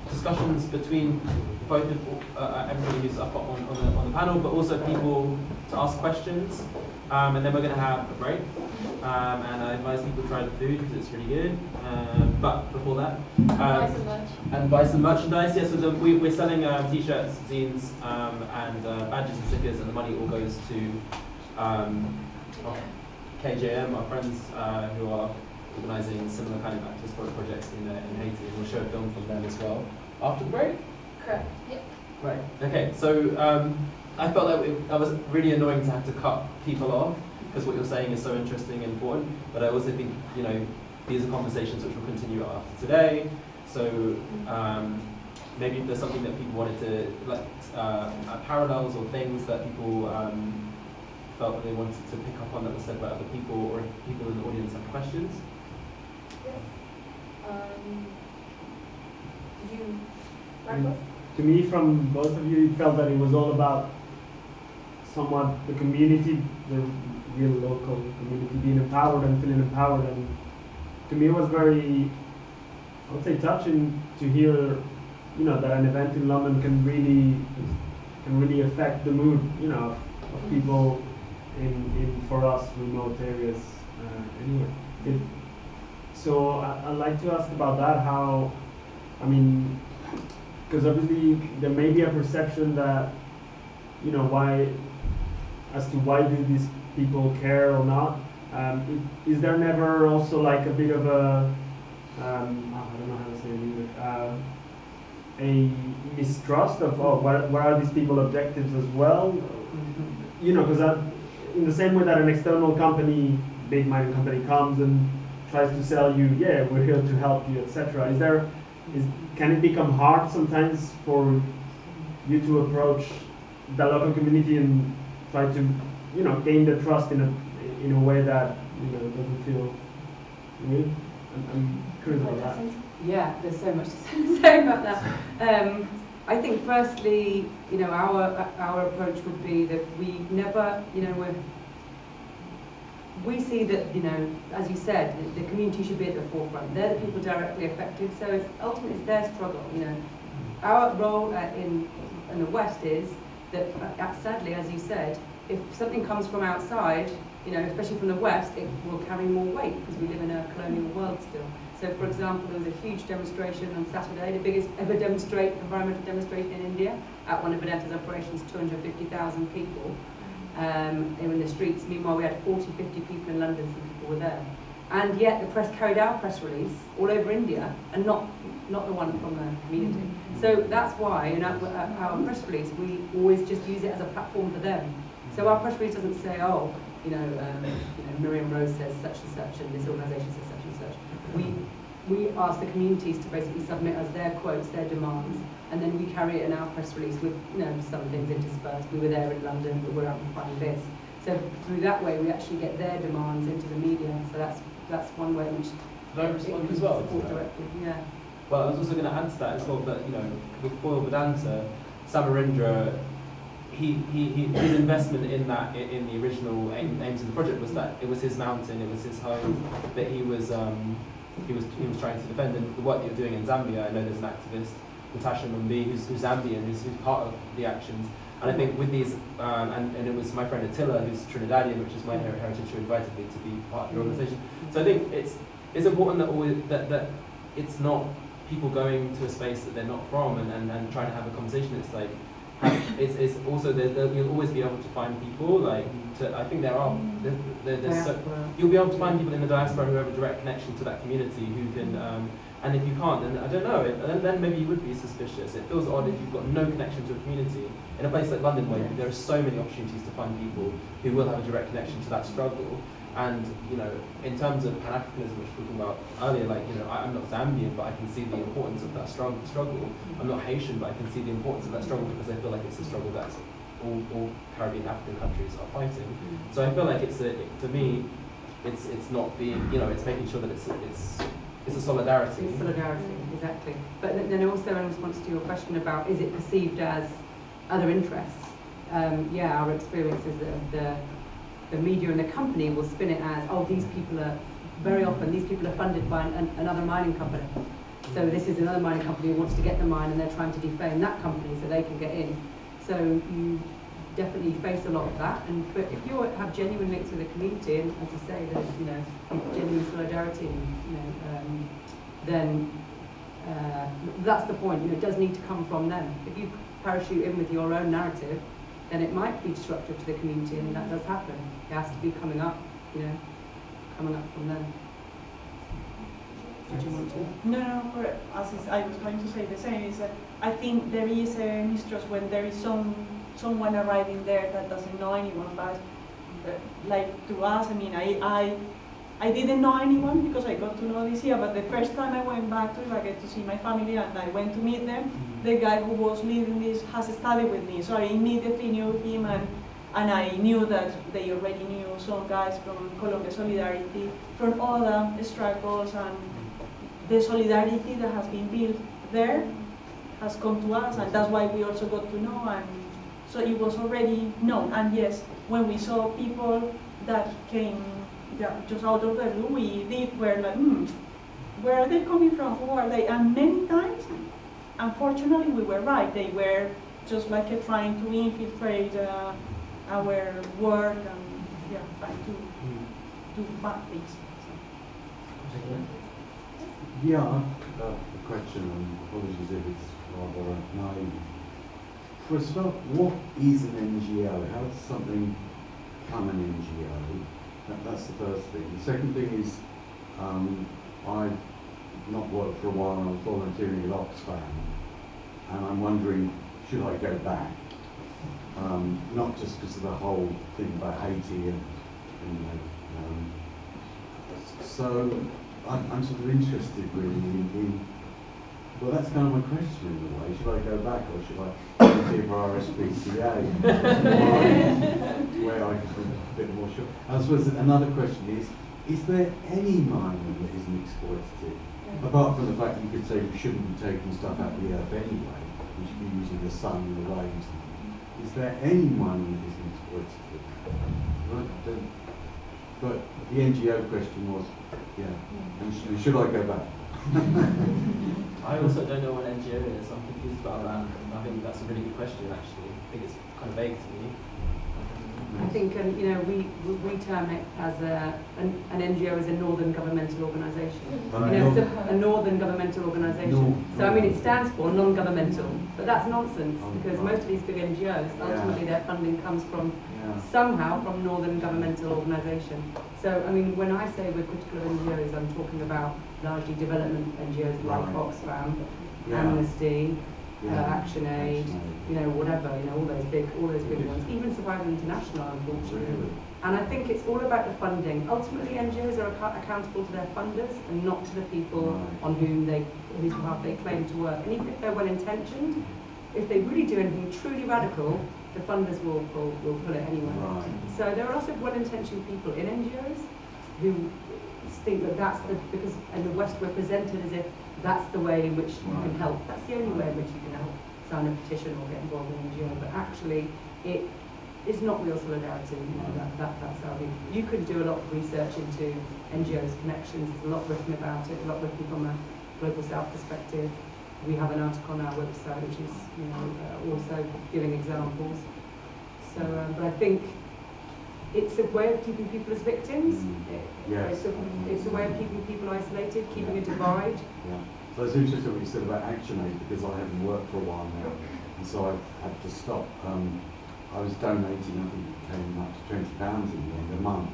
discussions between both everybody who's up on the panel, but also people to ask questions. And then we're going to have a break. And I advise people to try the food because it's really good. But before that, and buy some merchandise. Yeah, so we're selling t-shirts, zines, and badges and stickers, and the money all goes to KJM, our friends who are organising similar kind of activist projects in Haiti, and we'll show a film from them as well after the break. Correct. Yeah. Right. Okay. So I felt like that was really annoying to have to cut people off because what you're saying is so interesting and important. But I also think these are conversations which will continue after today. So maybe if there's something that people wanted to, like parallels or things that people felt that they wanted to pick up on that was said by other people, or if people in the audience have questions. Yes. Did you, Marcos? To me, from both of you, it felt that it was all about somewhat the community, the real local community being empowered and feeling empowered. And to me, it was very, I would say, touching to hear, you know, that an event in London can really affect the mood, you know, of people in for us remote areas. Anyway, so I'd like to ask about that. How, I mean, because obviously there may be a perception that, you know, why do these people care or not? Is there never also like a bit of a, I don't know how to say it in English, a mistrust of, oh, what are these people's objectives as well? You know, because in the same way that an external company, big mining company, comes and tries to sell you, yeah, we're here to help you, etc. Can it become hard sometimes for you to approach the local community and try to, you know, gain the trust in a way that, you know, doesn't feel weird? I'm curious about that. Yeah, there's so much to say about that. I think firstly, you know, our approach would be that we never, you know, we see that, you know, as you said, the community should be at the forefront. They're the people directly affected, so ultimately it's their struggle, you know. Our role in the West is that, sadly, as you said, if something comes from outside, you know, especially from the West, it will carry more weight because we live in a colonial world still. So, for example, there was a huge demonstration on Saturday, the biggest ever environmental demonstration in India, at one of Vedanta's operations, 250,000 people. They were in the streets. Meanwhile, we had 40, 50 people in London, some people were there. And yet the press carried our press release all over India, and not the one from the community. So that's why in our press release, we always just use it as a platform for them. So our press release doesn't say, oh, you know, Miriam Rose says such and such, and this organisation says such and such. We ask the communities to basically submit us their quotes, their demands, and then we carry it in our press release with, you know, some things interspersed. We were there in London, but we're amplifying this. So through that way, we actually get their demands into the media. So that's one way in which. Could I respond as well? Directly, yeah. Well, I was also going to add to that as well, that, you know, with Foil Vedanta, Samarendra, his investment in that, in the original aims of the project, was that it was his mountain, it was his home, that he was trying to defend. And the work that you're doing in Zambia, I know there's an activist, Natasha Mumbi, who's Zambian, who's part of the actions. And I think with these, and it was my friend Attila, who's Trinidadian, which is my heritage, who invited me to be part of the organisation. So I think it's important that it's not people going to a space that they're not from and trying to have a conversation. It's like, it's also you'll always be able to find people, like, I think you'll be able to find people in the diaspora who have a direct connection to that community who can, and if you can't, then I don't know, then maybe you would be suspicious. It feels odd if you've got no connection to a community. In a place like London, where there are so many opportunities to find people who will have a direct connection to that struggle. And, you know, in terms of Pan-Africanism, which we were talking about earlier, like, you know, I'm not Zambian, but I can see the importance of that struggle. I'm not Haitian, but I can see the importance of that struggle because I feel like it's a struggle that all Caribbean African countries are fighting. So I feel like for me, it's not being, you know, it's making sure that it's a solidarity. It's solidarity, exactly. But then also in response to your question about, is it perceived as other interests? Yeah, our experience is that the media and the company will spin it as, oh, these people are funded by another mining company. So this is another mining company who wants to get the mine, and they're trying to defame that company so they can get in. So you definitely face a lot of that. But if you have genuine links with the community, and as you say, there's, you know, genuine solidarity, you know, then that's the point. You know, it does need to come from them. If you parachute in with your own narrative, then it might be disruptive to the community, and that does happen. It has to be coming up, you know, coming up from them. Did you want to? No, as I was going to say the same, is that I think there is a mistrust when there is someone arriving there that doesn't know anyone, but like to us, I mean, I didn't know anyone because I got to know this year, but the first time I went back to it, I get to see my family and I went to meet them, the guy who was leading this has studied with me, so I immediately knew him, and I knew that they already knew some guys from Colombia Solidarity, from other struggles, and the solidarity that has been built there has come to us, and that's why we also got to know, and so it was already known. And yes, when we saw people that came just out of the blue, we were like, where are they coming from? Who are they? And many times, unfortunately, we were right. They were just like trying to infiltrate our work and trying to do bad things. Yeah, I've got a question, and apologies if it's rather naive. For a start, what is an NGO? How does something become an NGO? That's the first thing. The second thing is, I've not worked for a while, and I was volunteering at Oxfam, and I'm wondering, should I go back? Not just because of the whole thing about Haiti and so I'm sort of interested really in well, that's kind of my question in a way. Should I go back, or should I volunteer for RSPCA where I can be a bit more sure? And I suppose another question is there any mining that isn't exploitative? Apart from the fact that you could say we shouldn't be taking stuff out of the earth anyway, we should be using the sun and the waves. Is there any mining that isn't exploitative? Right? But the NGO question was, and should I go back? I also don't know what NGO is. I'm confused about that. I think that's a really good question, actually. I think it's kind of vague to me. I think we term it as an NGO is a northern governmental organisation. It's a northern governmental organisation. So I mean, it stands for non-governmental, but that's nonsense because most of these big NGOs, ultimately their funding comes from somehow from northern governmental organisation. So I mean, when I say we're critical of NGOs, I'm talking about largely development NGOs like Oxfam, Amnesty, Action Aid, whatever, all those big ones, even Survival International, unfortunately. And I think it's all about the funding. Ultimately, NGOs are accountable to their funders and not to the people on whose behalf they claim to work. And even if they're well-intentioned, if they really do anything truly radical, the funders will pull it anyway. So there are lots of well-intentioned people in NGOs who think that that's because in the West we're presented as if that's the way in which you can help. That's the only way in which you can help sign a petition or get involved in an NGO. But actually, it's not real solidarity. That's how you could do a lot of research into NGOs' connections. There's a lot written about it. A lot written from a Global South perspective. We have an article on our website which is also giving examples. So, but I think it's a way of keeping people as victims. It's a way of keeping people isolated, keeping a divide. So it's interesting what you said about Action Aid, because I haven't worked for a while now, and so I've had to stop. I was donating, I think it came up to £20 in the end a month,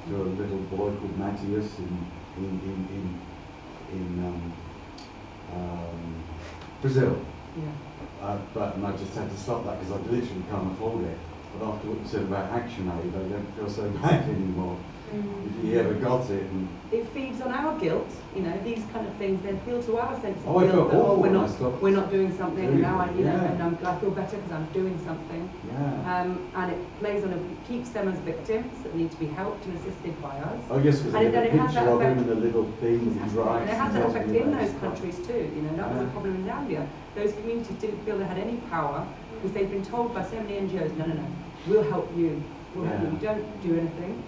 to a little boy called Matthias in Brazil. And I just had to stop that because I literally can't afford it. But after what you said about Action Aid, I don't feel so bad anymore. If you ever got it. It feeds on our guilt, these kind of things, they appeal to our sense of I guilt. felt awful We're not doing something, and now I feel better because I'm doing something. And it keeps them as victims that need to be helped and assisted by us. Oh yes, because they get a picture of him and a little thing that he writes. And it has that effect in those countries too. That was a problem in Zambia. Those communities didn't feel they had any power because they've been told by so many NGOs, no, we'll help you. We'll help you. Don't do anything.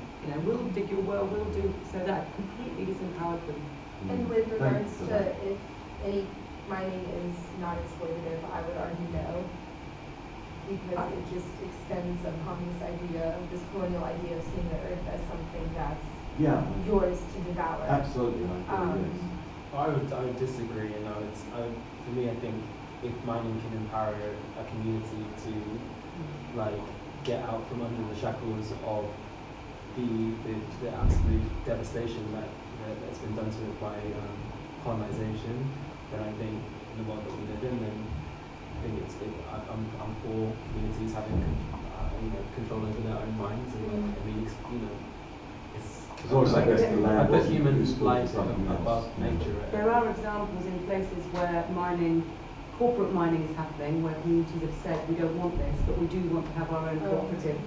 We'll dig your well, we'll do, so that completely disempowered them. And with regards to if any mining is not exploitative, I would argue no, because it just extends upon this idea, this colonial idea of seeing the earth as something that's yours to devour. Absolutely, I would disagree. For me, I think if mining can empower a community to get out from under the shackles of the absolute devastation that's been done to it by colonization, then I think in the world that we live in, then I think I'm for communities having control over their own minds, and I put human life above nature. There are examples in places where mining corporate mining is happening, where communities have said we don't want this, but we do want to have our own cooperative,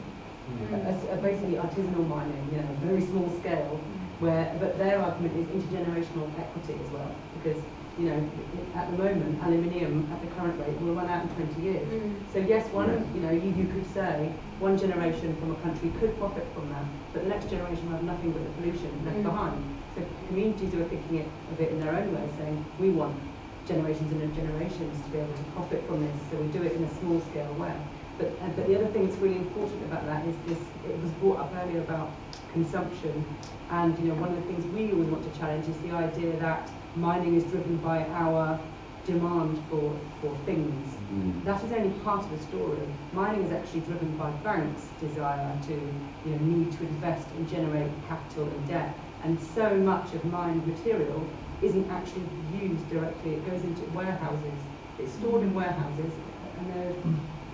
basically artisanal mining, very small scale. But their argument is intergenerational equity as well, because at the moment, aluminium at the current rate will run out in 20 years. So yes, you could say one generation from a country could profit from that, but the next generation will have nothing but the pollution left behind. So communities are thinking it a bit in their own way, saying we want generations and generations to be able to profit from this, so we do it in a small scale way. But the other thing that's really important about that is this, it was brought up earlier about consumption, and one of the things we always want to challenge is the idea that mining is driven by our demand for things. That is only part of the story. Mining is actually driven by banks' desire to need to invest and generate capital and debt, and so much of mined material isn't actually used directly. It goes into warehouses. It's stored in warehouses, and there are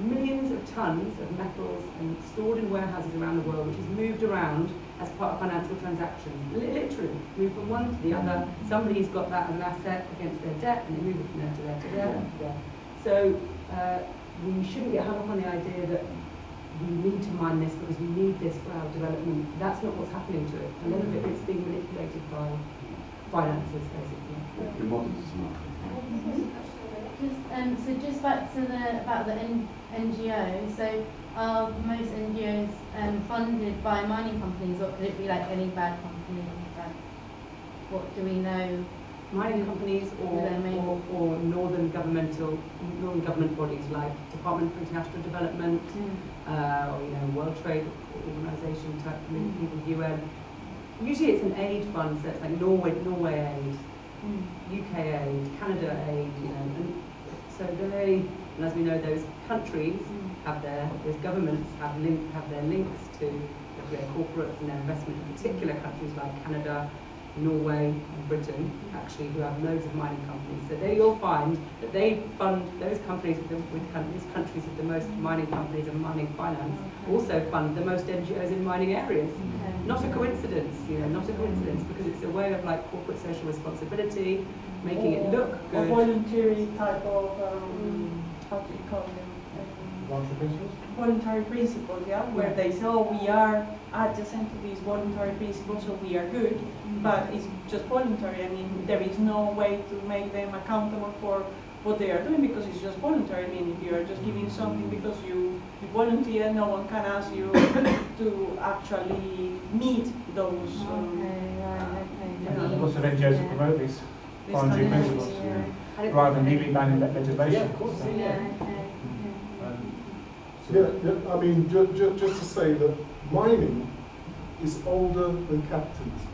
millions of tons of metals and stored in warehouses around the world, which is moved around as part of financial transactions. Literally, moved from one to the other. Somebody's got that as an asset against their debt, and they move it from there to there to there to there. So we shouldn't get hung up on the idea that we need to mine this because we need this for our development. That's not what's happening to it. A lot of it's being manipulated by finances, basically. So just back to about the NGO. So are most NGOs funded by mining companies, or could it be like any bad company? Like, what do we know? Mining companies or northern government bodies like Department for International Development, or World Trade Organization type people, UN. Usually it's an aid fund, so it's like Norway aid, UK aid, Canada aid, and so they, and as we know, those countries those governments have their links to their corporates and their investment in particular countries like Canada, Norway and Britain, actually, who have loads of mining companies. So there you'll find that they fund those companies these countries with the most mining companies and mining finance also fund the most NGOs in mining areas. Not a coincidence, not a coincidence, because it's a way of like corporate social responsibility, making it look good. A voluntary type of, how do you call them? Voluntary principles, yeah, where they say, oh, we are adjacent to these voluntary principles, so we are good, but it's just voluntary. I mean, there is no way to make them accountable for what they are doing because it's just voluntary. I mean, if you are just giving something because you volunteer, no one can ask you to actually meet those. Lots of NGOs that promote these voluntary principles rather than legally banning legislation. Yeah, of course. I mean, just to say that mining is older than capitalism.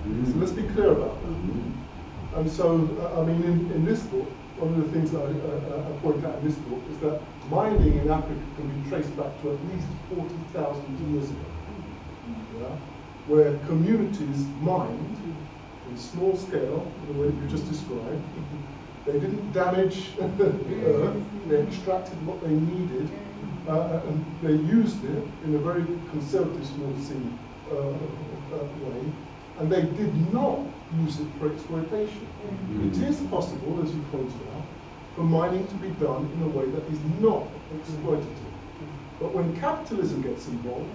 So let's be clear about that. And so, I mean, in this book, one of the things that I point out in this book is that mining in Africa can be traced back to at least 40,000 years ago, where communities mined in small scale, in the way that you just described. They didn't damage the earth, they extracted what they needed, and they used it in a very conservative small c way, and they did not use it for exploitation. It is possible, as you pointed out, for mining to be done in a way that is not exploitative. But when capitalism gets involved,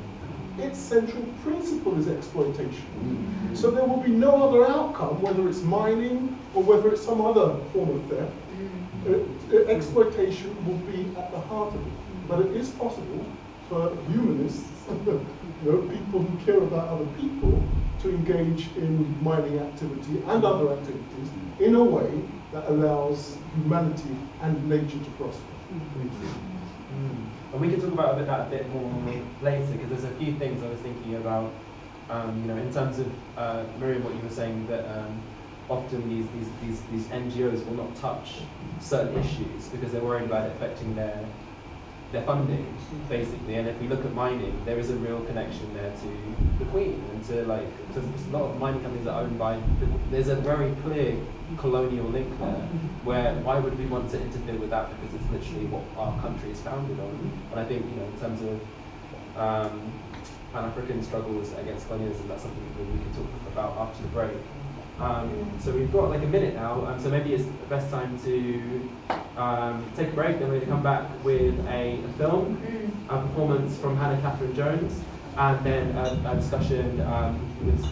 its central principle is exploitation. So there will be no other outcome, whether it's mining or whether it's some other form of theft. Exploitation will be at the heart of it. But it is possible for humanists, people who care about other people, to engage in mining activity and other activities in a way that allows humanity and nature to prosper. And we can talk about that a bit more later, because there's a few things I was thinking about, in terms of, Miriam, what you were saying, that often these NGOs will not touch certain issues because they're worried about it affecting their funding, basically. And if we look at mining, there is a real connection there to the Queen and to a lot of mining companies are owned by. There's a very clear colonial link there. Where why would we want to interfere with that? Because it's literally what our country is founded on. And I think in terms of Pan-African struggles against colonialism, that's something that we can talk about after the break. So we've got like a minute now, so maybe it's the best time to take a break, then we're going to come back with a film, a performance from Hannah Catherine Jones, and then a discussion with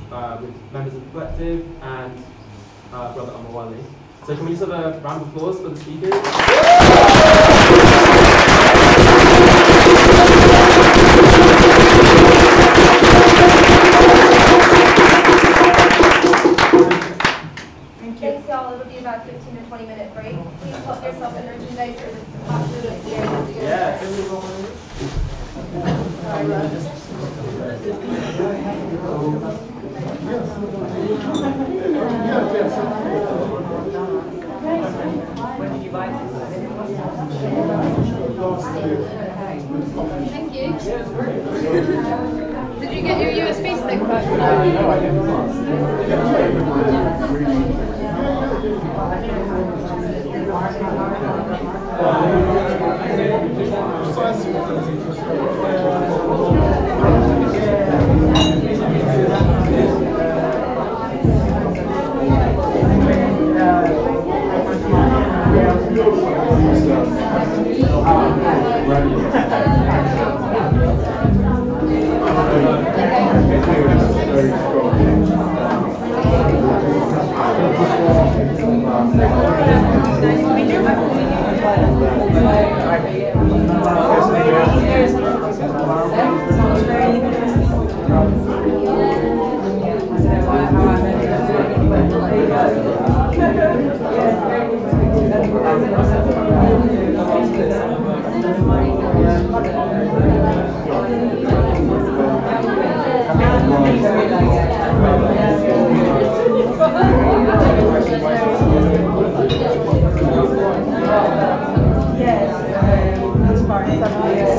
members of the Kolektif and Brother Amawali. So can we just have a round of applause for the speakers? Thanks, y'all. It'll be about 15 to 20-minute break. Please help yourself energize for the popular experience. Yeah. Thank you. Did you get your USB stick back? No, I didn't.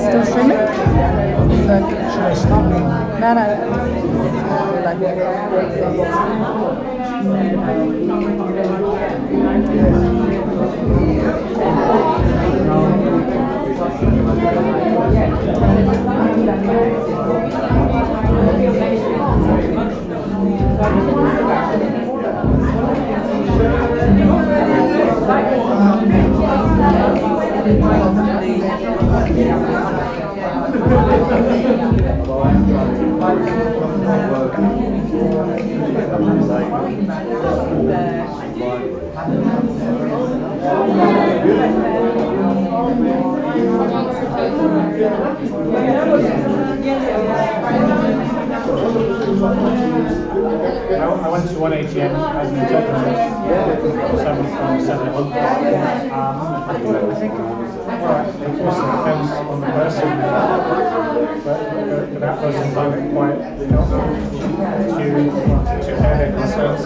Still streaming? Should I stop? No, I went to one ATM as an interpreter, 7 from 7 I think it also depends on the person, but that person found it quite helpful to hear their concerns.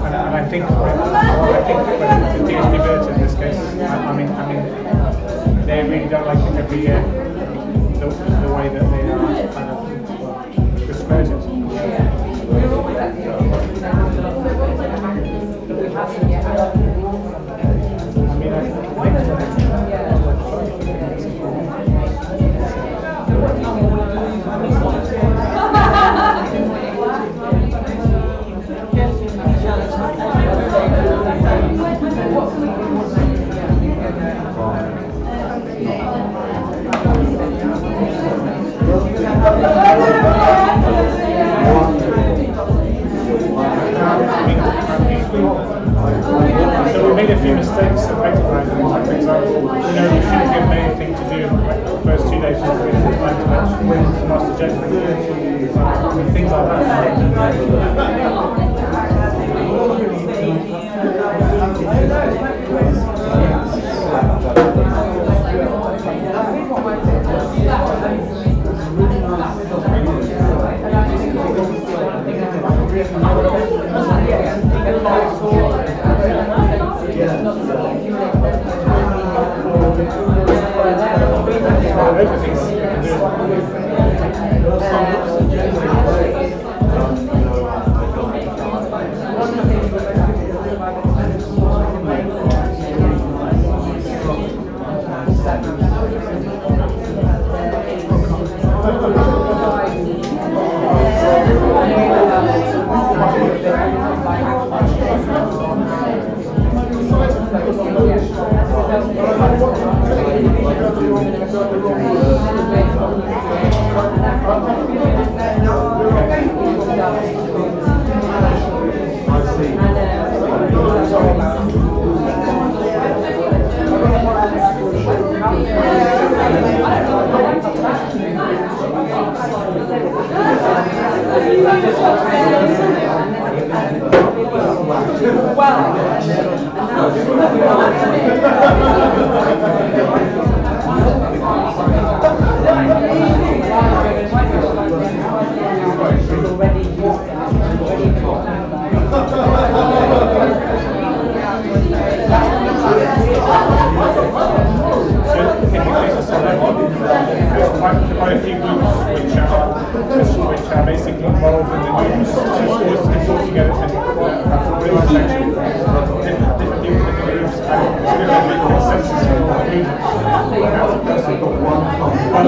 And I think when the thing is diverted in this case, I mean, they really don't like it every year. The way that they are kind of discredited. So we made a few mistakes at rectifying them. Like, for example, we shouldn't have given anything to do like the first 2 days before we had time to win the master judgment. Things like that.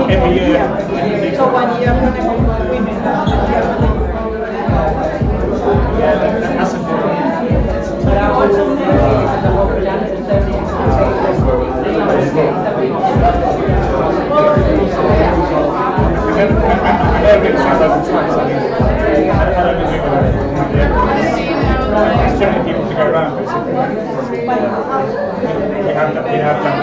Every year. So 1 year for women. That's a people to go around, basically. We have done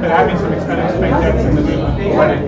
having some expectations in the movement already.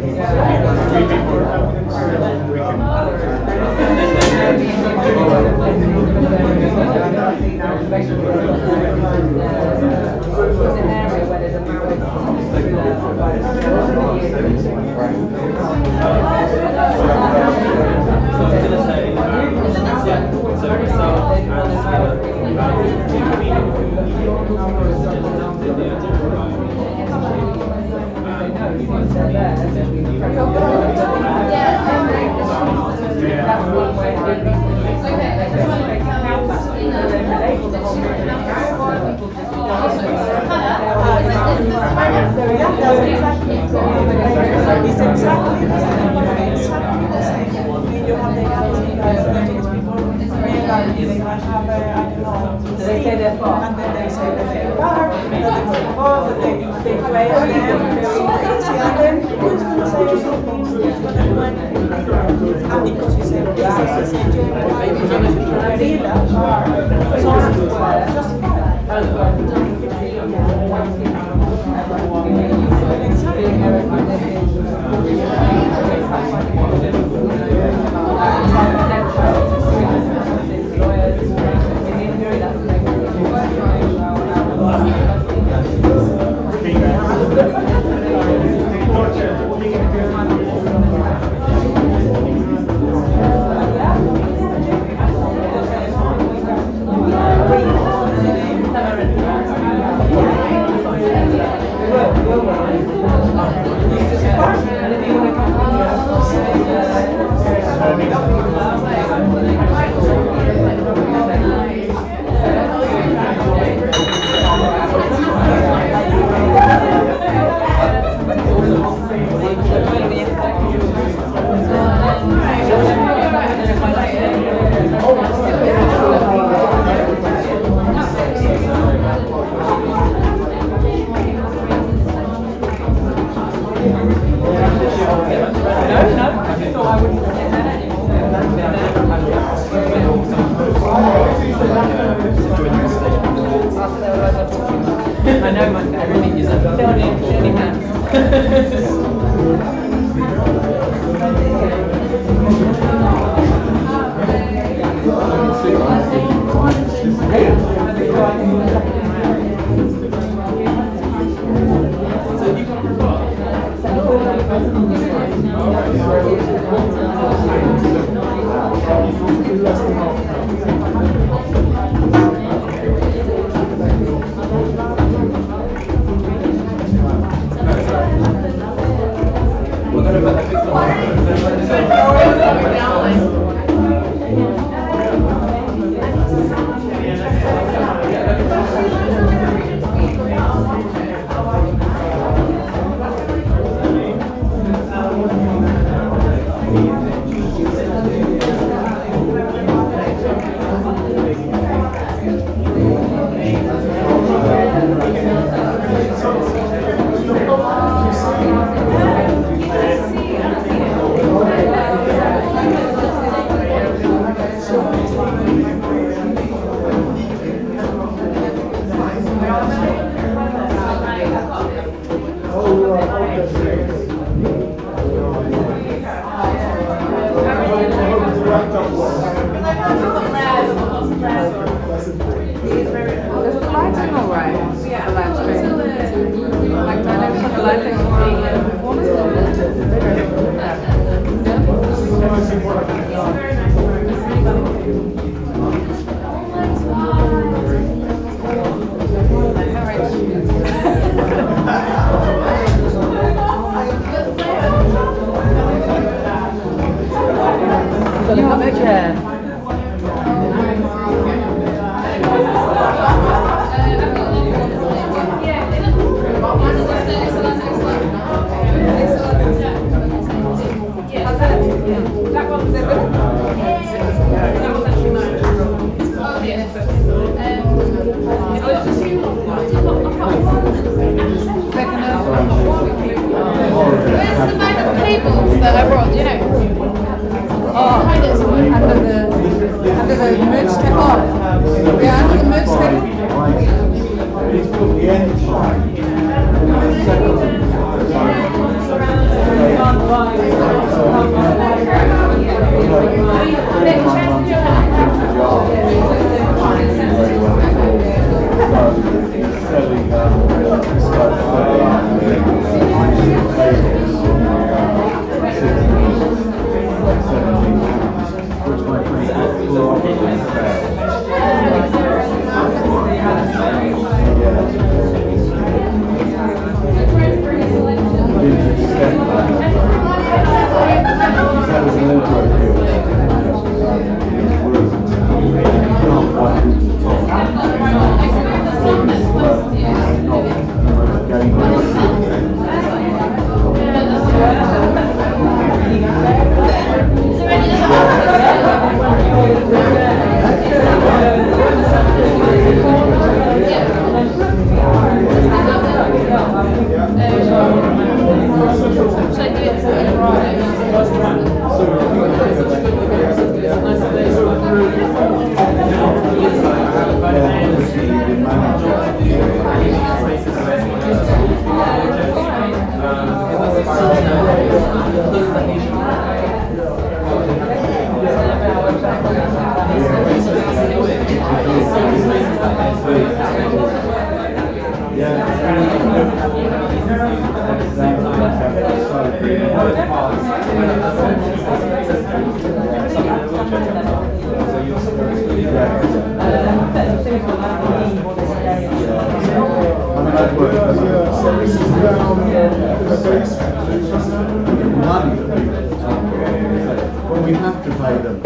Well, we have to pay them.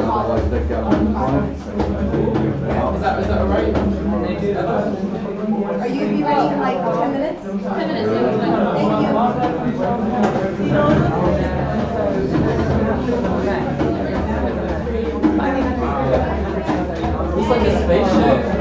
Otherwise they go on private sector. Is that alright? Are you going to be ready in like 10 minutes? 10 minutes, thank you. It's like a spaceship.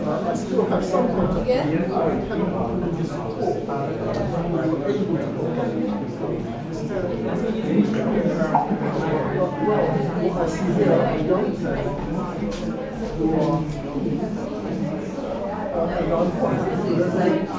I still have some contact. I cannot just talk. What I see here, I don't say. And I'm quite happy with everything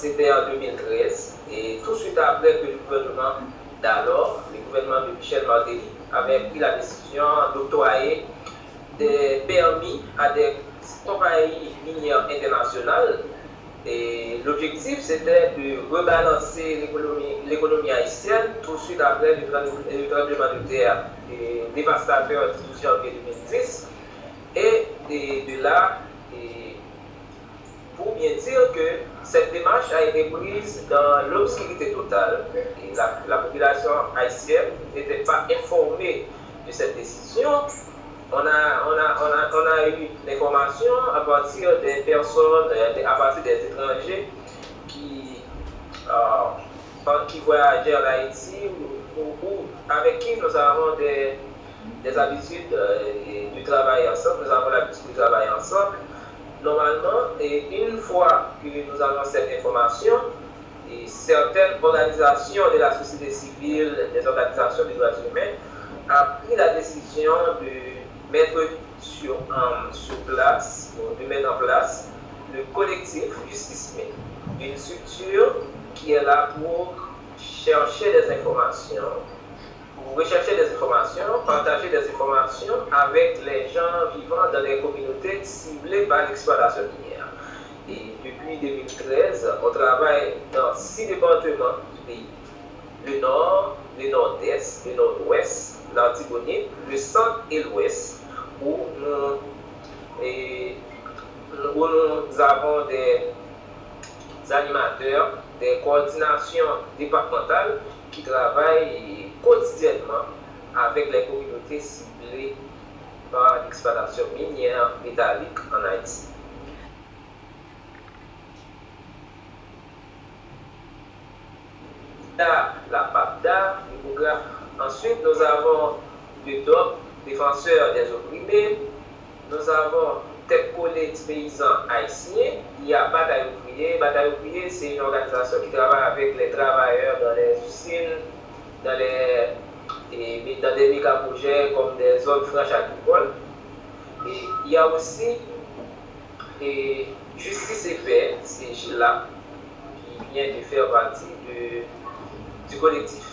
C'était en 2013 et tout de suite après que le gouvernement d'alors, le gouvernement de Michel Martelly, avait pris la décision d'octroyer des permis à des compagnies minières internationales. Et l'objectif c'était de rebalancer l'économie haïtienne tout de suite après le tremblement de terre dévastateur du 12 janvier 2010. Et de là, pour bien dire que cette démarche a été prise dans l'obscurité totale et la population haïtienne n'était pas informée de cette décision. On a eu l'information à partir des personnes, à partir des étrangers qui voyageaient en Haïti ou avec qui nous avons des habitudes du travail ensemble, nous avons l'habitude de travailler ensemble. Normalement, et une fois que nous avons cette information, et certaines organisations de la société civile, des organisations des droits humains, ont pris la décision de mettre sur place, de mettre en place le Kolektif Jistis Min, une structure qui est là pour chercher des informations, rechercher des informations, partager des informations avec les gens vivant dans les communautés ciblées par l'exploitation minière. Et depuis 2013, on travaille dans 6 départements du pays. Le nord, le nord-est, le nord-ouest, l'Artibonite, le centre et l'ouest, où nous avons des animateurs, des coordinations départementales qui travaillent quotidiennement avec les communautés ciblées par l'exploitation minière métallique en Haïti. La PAPDA, le programme. Ensuite, nous avons le DOP, défenseur des opprimés. Nous avons tête collée des paysans haïtiens. Il y a Bataille ouvrier. Bataille ouvrier, c'est une organisation qui travaille avec les travailleurs dans les usines, dans des méga-projets comme des zones franches agricoles. Et il y a aussi Justice et Paix, c'est Gila, qui vient de faire partie du collectif.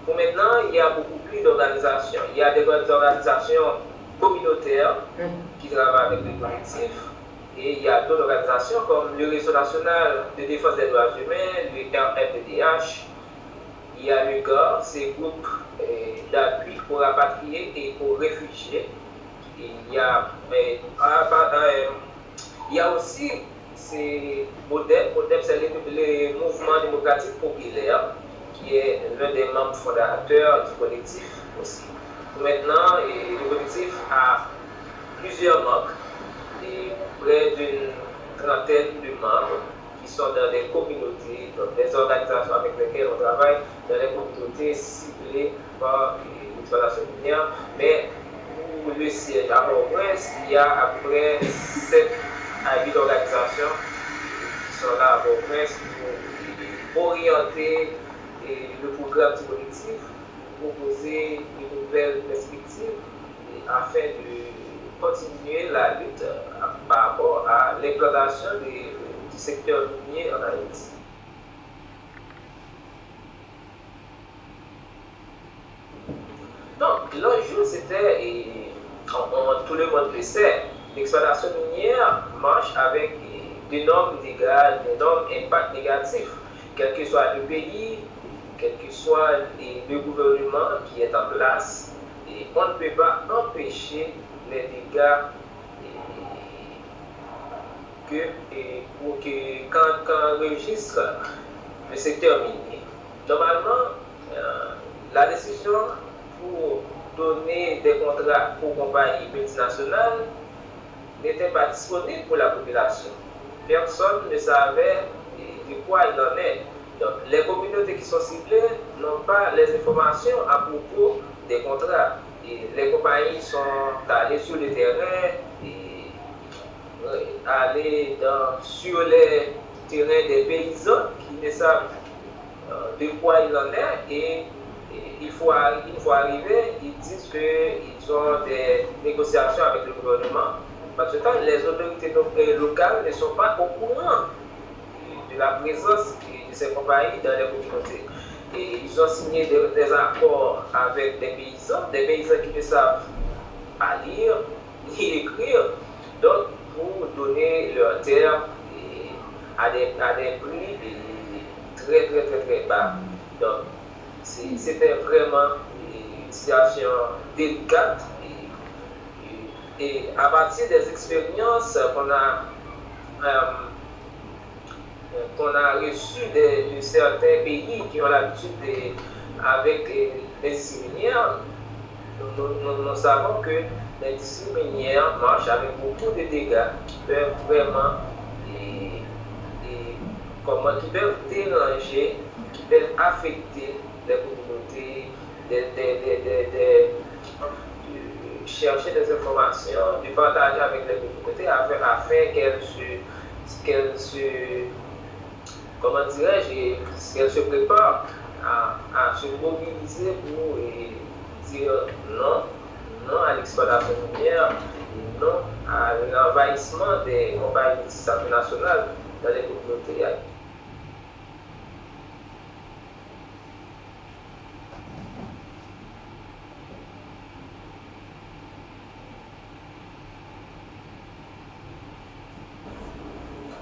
Pour maintenant, il y a beaucoup plus d'organisations. Il y a des organisations communautaires qui travaillent avec le collectif. Et il y a d'autres organisations comme le Réseau national de défense des droits humains, le RFDDH. Il y a le GAR, c'est le groupe d'appui pour rapatriés et pour réfugiés. Et il y a aussi ces modèles, c'est le mouvement démocratique populaire, qui est l'un des membres fondateurs du collectif aussi. Maintenant, le collectif a plusieurs membres, et près d'une trentaine de membres qui sont dans des communautés, dans des organisations avec lesquelles on travaille, dans les communautés ciblées par l'exploitation minière. Mais pour le siège à Port-au-Prince, il y a à peu près 7 à 8 organisations qui sont là à Port-au-Prince pour orienter le programme du collectif, proposer une nouvelle perspective afin de continuer la lutte par rapport à l'implantation du secteur minier en Haïti. Donc, l'enjeu c'était, tout le monde le sait, l'exploitation minière marche avec d'énormes dégâts, d'énormes impacts négatifs, quel que soit le pays, quel que soit le gouvernement qui est en place, et on ne peut pas empêcher les dégâts quand enregistre le secteur minier. Normalement, la décision pour donner des contrats aux compagnies multinationales n'était pas disponible pour la population. Personne ne savait de quoi il en est. Donc, les communautés qui sont ciblées n'ont pas les informations à propos des contrats. Et les compagnies sont allées sur le terrain, aller sur les terrains des paysans qui ne savent de quoi il en est. Et il faut arriver, ils disent qu'ils ont des négociations avec le gouvernement. Parce que les autorités locales ne sont pas au courant de la présence de ces compagnies dans les communautés. Et ils ont signé des accords avec des paysans qui ne savent pas lire ni écrire, donc pour donner leurs terres à des prix très très très très bas. Donc c'était vraiment une situation délicate. Et à partir des expériences qu'on a qu'on a reçu de certains pays qui ont l'habitude avec l'industrie minière, nous savons que l'industrie minière marche avec beaucoup de dégâts qui peuvent vraiment qui peuvent déranger, qui peuvent affecter les communautés, chercher des informations, de partager avec les communautés afin qu'elles se préparent à se mobiliser pour dire non à l'exploitation minière et non à l'envahissement des compagnies nationales dans les communautés.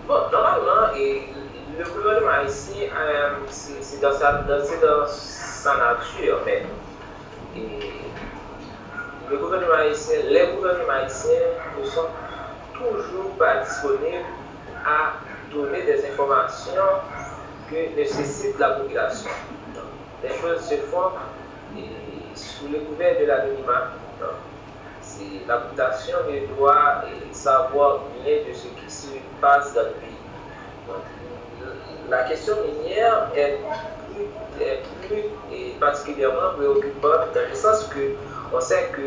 Bon, normalement, le gouvernement haïtien, c'est dans sa nature même. Les gouvernements haïtiens ne sont toujours pas disponibles à donner des informations que nécessite la population. Donc, les choses se font sous le couvert de l'anonymat. La population doit savoir bien de ce qui se passe dans le pays. Donc, la question minière est plus particulièrement préoccupante dans le sens que on sait que,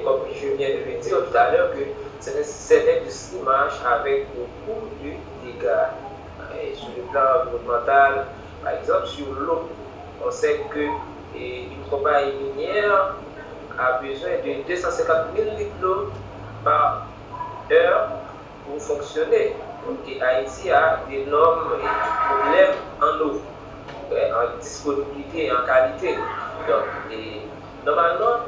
comme je viens de le dire tout à l'heure, que cette industrie marche avec beaucoup de dégâts sur le plan environnemental. Par exemple, sur l'eau, on sait qu'une compagnie minière a besoin de 250 000 litres d'eau par heure pour fonctionner. Et Haïti a d'énormes problèmes en eau, en disponibilité et en qualité. Donc, normalement,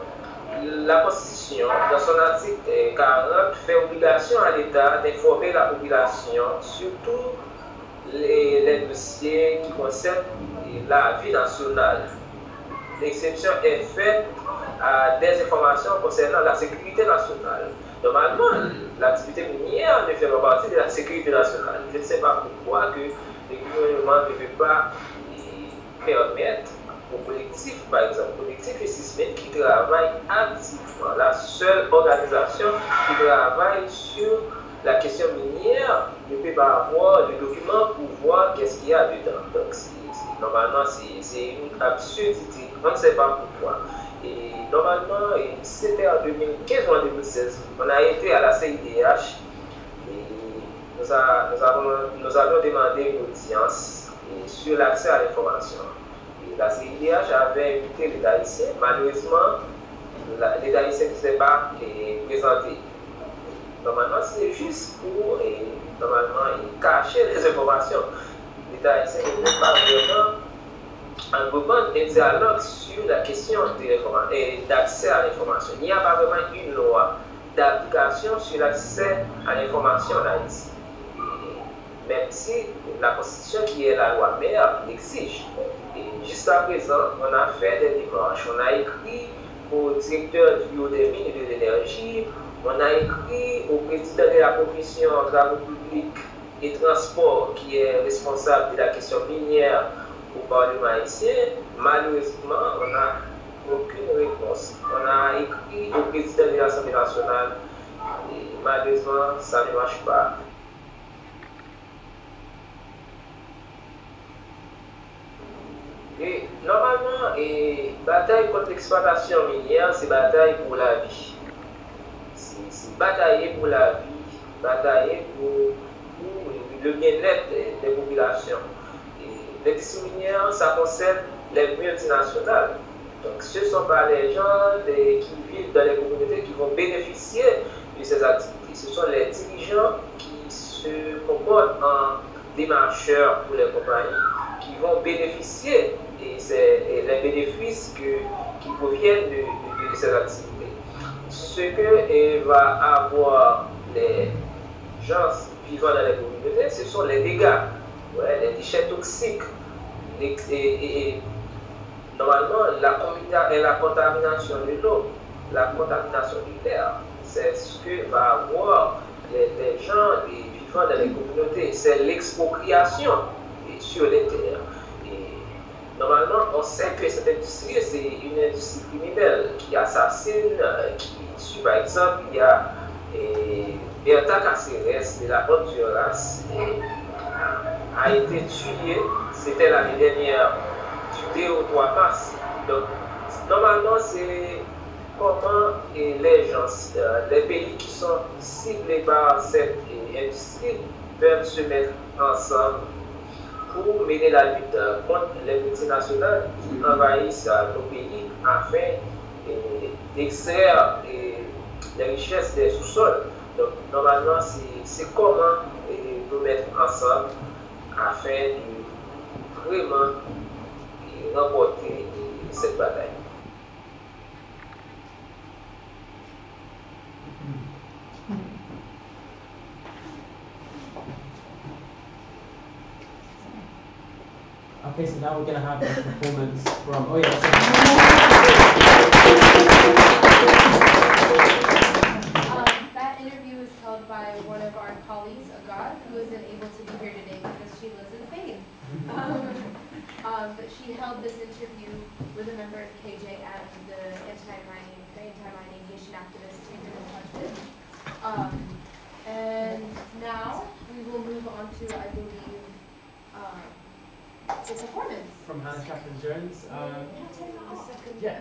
la Constitution, dans son article 40, fait obligation à l'État d'informer la population sur tous les dossiers qui concernent la vie nationale. L'exception est faite à des informations concernant la sécurité nationale. Normalement, l'activité minière ne fait pas partie de la sécurité nationale. Je ne sais pas pourquoi que le gouvernement ne veut pas permettre au collectif, par exemple, Kolektif Jistis Min, qui travaille activement, la seule organisation qui travaille sur la question minière, ne peut pas avoir le document pour voir qu'est-ce qu'il y a dedans. Donc, normalement, c'est une absurdité. On ne sait pas pourquoi. Et normalement, c'était en 2015 ou en 2016, on a été à la CIDH et nous avons demandé une audience sur l'accès à l'information. La CIDH avait invité l'État haïtien. Malheureusement, l'État haïtien ne s'est pas présenté. Normalement, c'est juste pour cacher les informations. L'État haïtien ne peut pas vraiment entreprendre un dialogue sur la question d'accès à l'information. Il n'y a pas vraiment une loi d'application sur l'accès à l'information en Haïti. Même si la Constitution, qui est la loi mère, l'exige. Et jusqu'à présent, on a fait des démarches. On a écrit au directeur du bureau des mines et de l'énergie, on a écrit au président de la commission travaux publics et transport, qui est responsable de la question minière au Parlement haïtien. Malheureusement, on n'a aucune réponse. On a écrit au président de l'Assemblée nationale et malheureusement, ça ne marche pas. Et normalement, bataille contre l'exploitation minière, c'est bataille pour la vie. C'est batailler pour la vie, batailler pour le bien-être des populations. L'industrie minière, ça concerne les multinationales. Donc, ce ne sont pas les gens qui vivent dans les communautés qui vont bénéficier de ces activités. Ce sont les dirigeants qui se comportent en démarcheurs pour les compagnies qui vont bénéficier les bénéfices qui proviennent de ces activités. Ce que va avoir les gens vivant dans les communautés, ce sont les dégâts, les déchets toxiques. Normalement, la contamination de l'eau, la contamination de l'air, c'est ce que va avoir les gens vivant vivant dans les communautés. C'est l'expropriation sur les terres. Et normalement, on sait que cette industrie, c'est une industrie criminelle qui assassine, qui tue. Par exemple, il y a Bertha Caceres de la Honduras a été tué, c'était l'année dernière, du 2 au 3 mars. Donc, normalement, c'est comment les gens, les pays qui sont ciblés par cette industrie peuvent se mettre ensemble pour mener la lutte contre les multinationales qui envahissent nos pays afin d'extraire les richesses des sous-sols. Donc, normalement, c'est comment nous mettre ensemble afin de vraiment remporter cette bataille. Okay, so now we're going to have a performance from. Oh yeah. That interview was held by one of our colleagues, Agad, who isn't able to be here today because she lives in Spain. But she held this interview with a member of KJ and the anti-mining Haitian activists we've been in touch with. And now we will move on to, I believe, the performance. From Hannah Catherine Jones. Can I take a second? Yeah.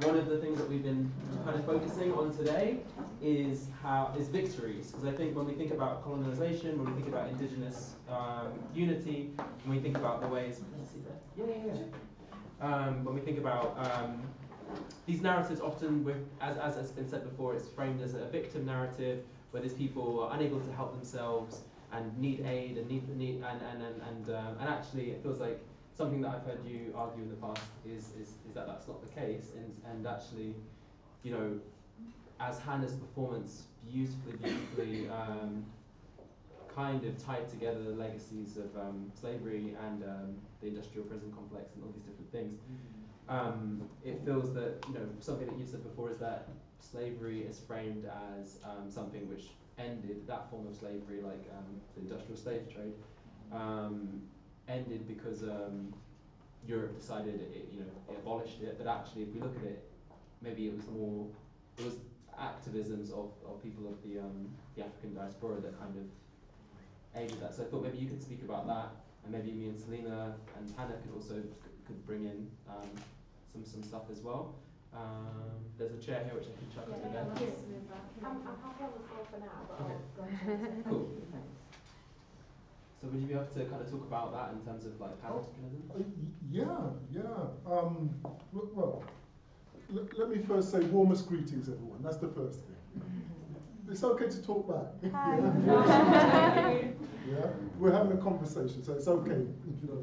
one of the things that we've been kind of focusing on today is victories, because I think when we think about colonialization, when we think about indigenous unity, when we think about the ways, when we think about these narratives, often, as has been said before, it's framed as a victim narrative, where these people are unable to help themselves and need aid and actually it feels like something that I've heard you argue in the past is that that's not the case, and actually, you know, as Hannah's performance beautifully kind of tied together the legacies of slavery and the industrial prison complex and all these different things. It feels that, you know, something that you said before is that slavery is framed as something which ended, that form of slavery, like the industrial slave trade, ended because Europe decided it abolished it. But actually, if we look at it, maybe it was activisms of people of the African diaspora that kind of aided that. So I thought maybe you could speak about that, and maybe me and Selena and Hannah could bring in some stuff as well. There's a chair here which I can chuck over there. I'm happy on the floor for now, but Okay. Cool. So would you be able to kind of talk about that in terms of like Pan-Africanism? Well, let me first say warmest greetings, everyone. That's the first thing. It's okay to talk back. Hi. Yeah, we're having a conversation, so it's okay,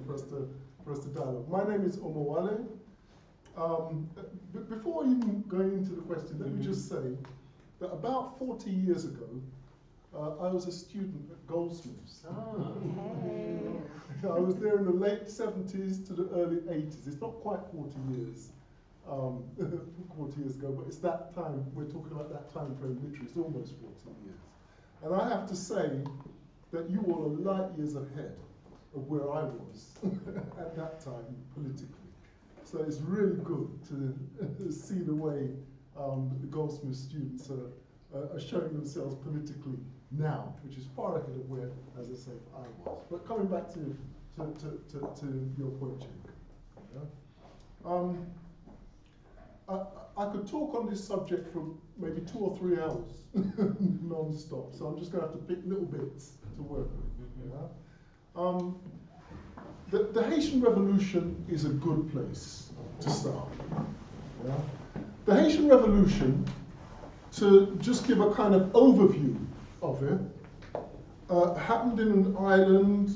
for us to dialogue. My name is Omowale. Before even going into the question, let me just say that about 40 years ago, I was a student at Goldsmiths. Oh. Hey. I was there in the late 70s to the early 80s. It's not quite 40 years, 40 years ago, but it's that time, we're talking about that time frame literally, it's almost 40 years. And I have to say that you all are light years ahead of where I was at that time politically. So it's really good to see the way the Goldsmith students are showing themselves politically now, which is far ahead of where, as I say, I was. But coming back to your point, Jake. Yeah? I could talk on this subject for maybe 2 or 3 hours non-stop, so I'm just going to have to pick little bits to work with. Yeah? The Haitian Revolution is a good place to start. Yeah? The Haitian Revolution, to just give a kind of overview of it, happened in an island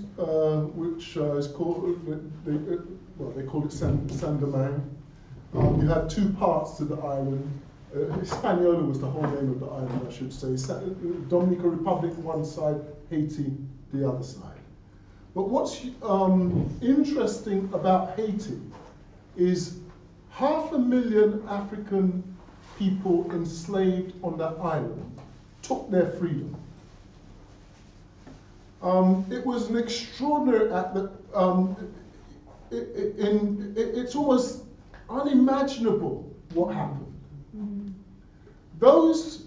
which is called, they call it Saint-Domingue. You had 2 parts to the island. Hispaniola was the whole name of the island, I should say. Dominican Republic one side, Haiti the other side. But what's interesting about Haiti is 500,000 African people enslaved on that island took their freedom. It was an extraordinary act that it's almost unimaginable what happened. Those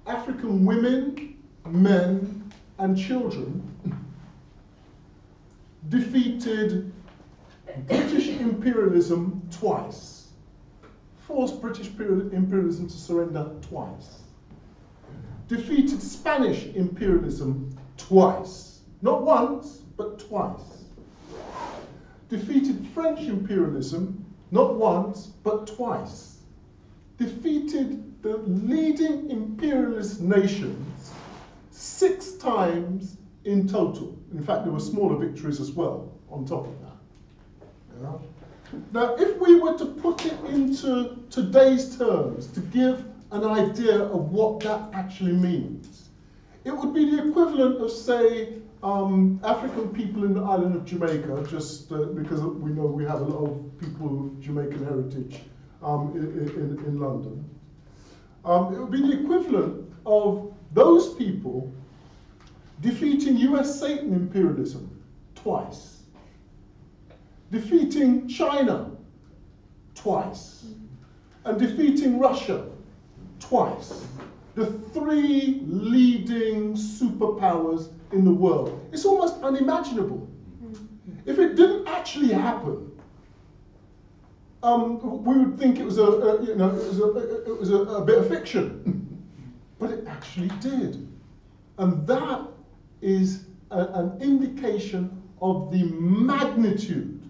African women, men, and children defeated British imperialism twice, forced British imperialism to surrender twice, defeated Spanish imperialism twice, not once, but twice, defeated French imperialism, not once, but twice, defeated the leading imperialist nations 6 times in total. In fact, there were smaller victories as well on top of that. Yeah? Now, if we were to put it into today's terms, to give an idea of what that actually means, it would be the equivalent of, say, African people in the island of Jamaica, just because we know we have a lot of people of Jamaican heritage in London. It would be the equivalent of those people defeating US Satan imperialism twice, defeating China twice, and defeating Russia twice. The 3 leading superpowers in the world. It's almost unimaginable. If it didn't actually happen, we would think it was it was a bit of fiction, but it actually did, and that is an indication of the magnitude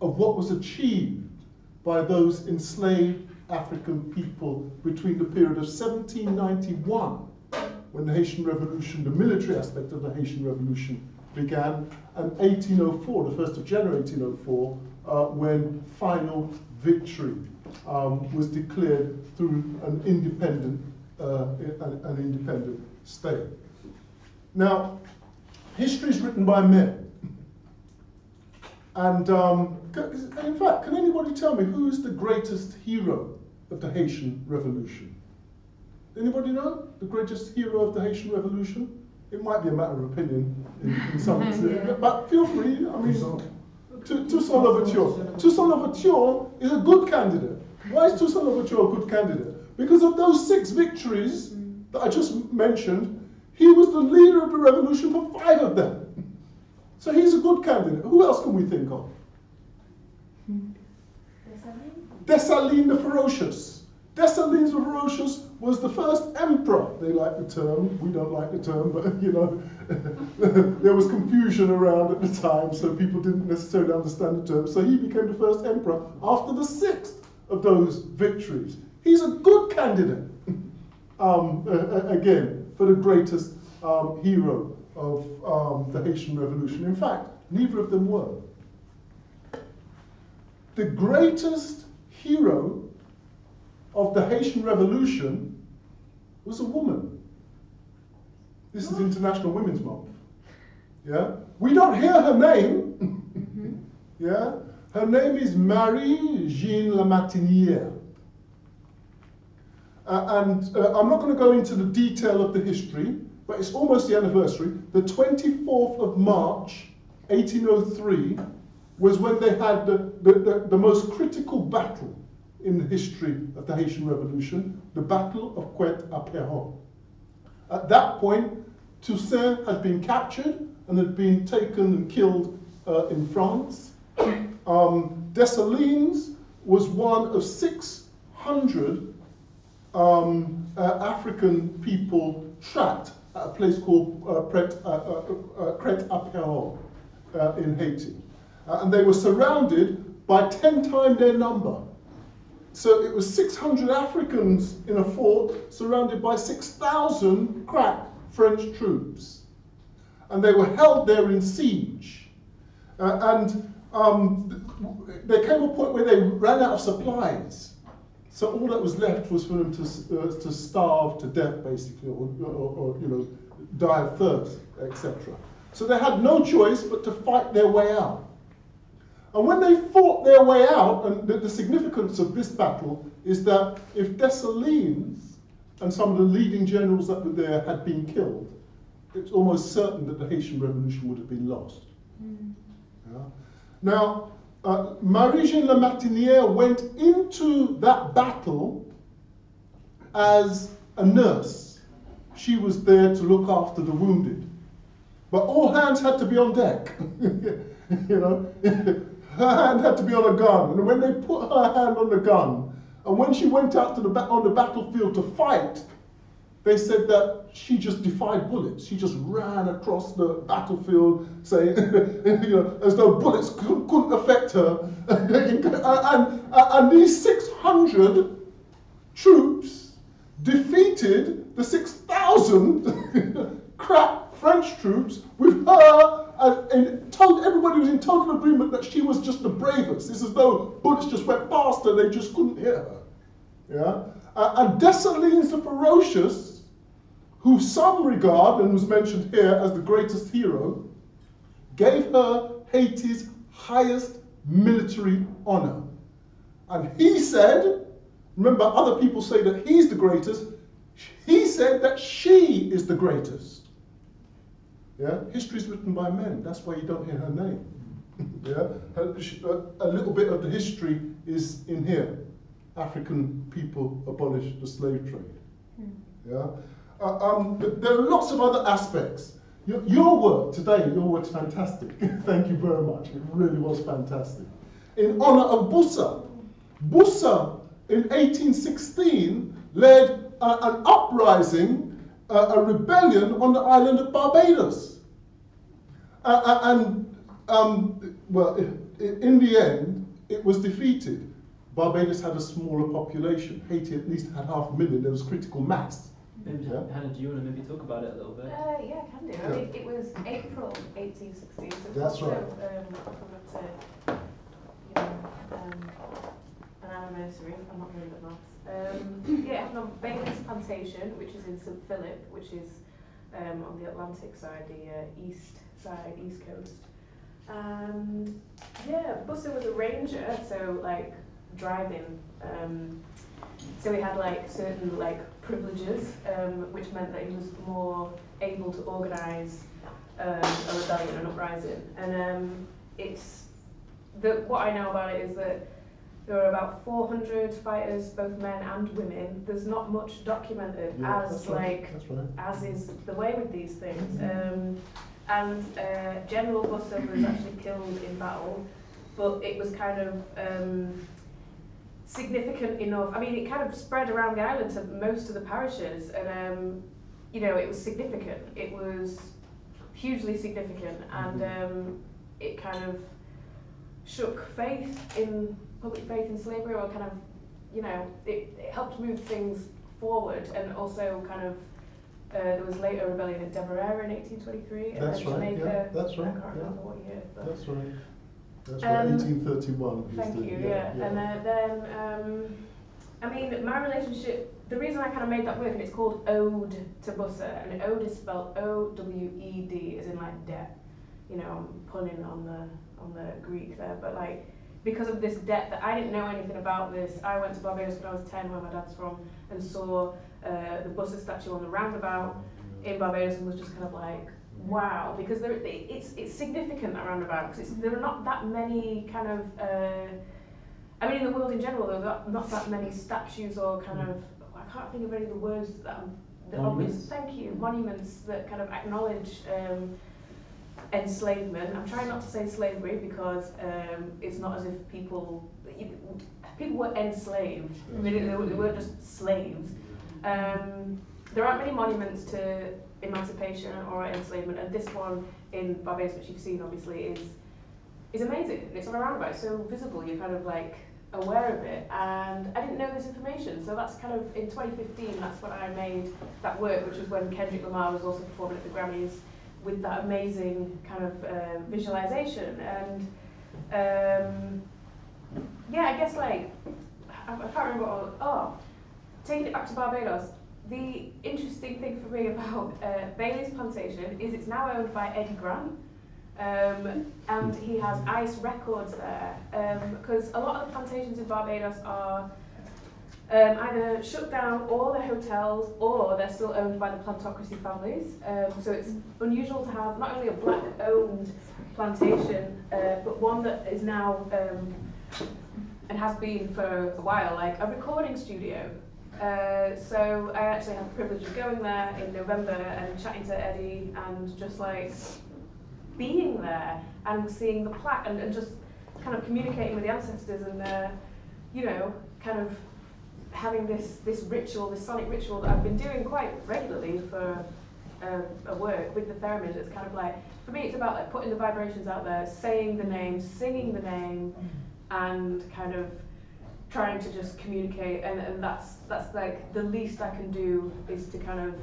of what was achieved by those enslaved African people between the period of 1791, when the Haitian Revolution, the military aspect of the Haitian Revolution began, and 1804, the 1st of January 1804, when final victory was declared through an independent state. Now, history is written by men. And in fact, can anybody tell me who is the greatest hero of the Haitian Revolution? Anybody know the greatest hero of the Haitian Revolution? It might be a matter of opinion in some extent, but feel free. I mean, Toussaint Louverture. Toussaint Louverture is a good candidate. Why is Toussaint Louverture a good candidate? Because of those 6 victories that I just mentioned, he was the leader of the revolution for 5 of them. So he's a good candidate. Who else can we think of? Dessalines the Ferocious. Dessalines the Ferocious was the first emperor. They like the term. We don't like the term, but you know, there was confusion around at the time, so people didn't necessarily understand the term. So he became the first emperor after the 6th of those victories. He's a good candidate, again, for the greatest hero of the Haitian Revolution. In fact, neither of them were. The greatest hero of the Haitian Revolution was a woman. This is International Women's Month. Yeah? We don't hear her name. Yeah? Her name is Marie-Jeanne Lamartinière. I'm not going to go into the detail of the history, but it's almost the anniversary. The 24th of March, 1803, was when they had the most critical battle in the history of the Haitian Revolution, the Battle of Quet-à-Perron. At that point, Toussaint had been captured and had been taken and killed in France. Dessalines was one of 600 African people trapped at a place called Quet-à-Perron in Haiti. And they were surrounded by 10 times their number. So it was 600 Africans in a fort surrounded by 6,000 crack French troops. And they were held there in siege. There came a point where they ran out of supplies. So all that was left was for them to starve to death, basically, or you know, die of thirst, etc. So they had no choice but to fight their way out. And when they fought their way out, and the significance of this battle is that if Dessalines and some of the leading generals that were there had been killed, it's almost certain that the Haitian Revolution would have been lost. Yeah? Now, Marie-Jeanne Lamartinière went into that battle as a nurse. She was there to look after the wounded. But all hands had to be on deck. You know, her hand had to be on a gun. And when they put her hand on the gun, and when she went out to on the battlefield to fight, they said that she just defied bullets. She just ran across the battlefield, saying, you know, as though bullets couldn't affect her. And these 600 troops defeated the 6,000 crack French troops with her. Everybody was in total agreement that she was just the bravest. It's as though bullets just went past her, they just couldn't hit her. Yeah? And Dessalines the Ferocious, who some regard, and was mentioned here as the greatest hero, gave her Haiti's highest military honor. And he said, remember other people say that he's the greatest, he said that she is the greatest. Yeah? History is written by men, that's why you don't hear her name. Yeah? A little bit of the history is in here. African people abolished the slave trade. Yeah? There are lots of other aspects. Your work today, your work's fantastic. Thank you very much. It really was fantastic. In honor of Bussa, Bussa in 1816 led an uprising, a rebellion on the island of Barbados. Well, in the end, it was defeated. Barbados had a smaller population. Haiti at least had 500,000. There was critical mass. Maybe, Hannah, do you want to maybe talk about it a little bit? Yeah, I can do. I mean, it was April 1816, so That's right. equivalent to, an anniversary. I'm not really good at maths. Yeah, it happened on Bailey's Plantation, which is in St. Philip, which is on the Atlantic side, the east coast. And yeah, Bussa was a ranger, so like driving. So he had like certain like privileges, which meant that he was more able to organise a rebellion, an uprising. And what I know about it is that there were about 400 fighters, both men and women. There's not much documented, as is the way with these things. And General Bussa was actually killed in battle, but it was kind of significant enough. I mean, it kind of spread around the island to most of the parishes, and you know, it was significant. It was hugely significant, and it kind of shook public faith in slavery, or kind of, you know, it helped move things forward, and also kind of there was later a rebellion in Demerara in 1823, and That's then right. Jamaica. Yeah, that's right. I can't remember what year. But That's right. That's right. 1831. Thank you. Yeah. And then I mean, my relationship. The reason I kind of made that work, and it's called Ode to Bussa, and Ode is spelled O-W-E-D, as in like debt. You know, I'm punning on the Greek there, but like, because of this debt that I didn't know anything about this, I went to Barbados when I was 10, where my dad's from, and saw the Bussa statue on the roundabout in Barbados, and was just kind of like, wow, because it's significant, that roundabout, because there are not that many kind of, I mean, in the world in general, there are not that many statues or kind of, I can't think of any of the words that obvious, thank you, monuments that kind of acknowledge enslavement. I'm trying not to say slavery, because it's not as if people were enslaved. I mean, they weren't just slaves. There aren't many monuments to emancipation or enslavement, and this one in Barbados, which you've seen obviously, is amazing. It's on a roundabout, it's so visible, you're kind of like aware of it, and I didn't know this information, so that's kind of, in 2015, that's when I made that work, which was when Kendrick Lamar was also performing at the Grammys with that amazing kind of visualization. And yeah, I guess like, I can't remember taking it back to Barbados, the interesting thing for me about Bailey's Plantation is it's now owned by Eddie Grant, and he has ICE records there, because a lot of the plantations in Barbados are either shut down, or they're hotels, or they're still owned by the plantocracy families. So it's unusual to have not only a black-owned plantation, but one that is now, and has been for a while, like a recording studio. So I actually had the privilege of going there in November and chatting to Eddie, and just like being there and seeing the plaque, and just kind of communicating with the ancestors, and you know, kind of having this ritual, this sonic ritual that I've been doing quite regularly for a work with the theremin. It's kind of like, for me, it's about like putting the vibrations out there, saying the name, singing the name, and kind of trying to just communicate, and that's like the least I can do, is to kind of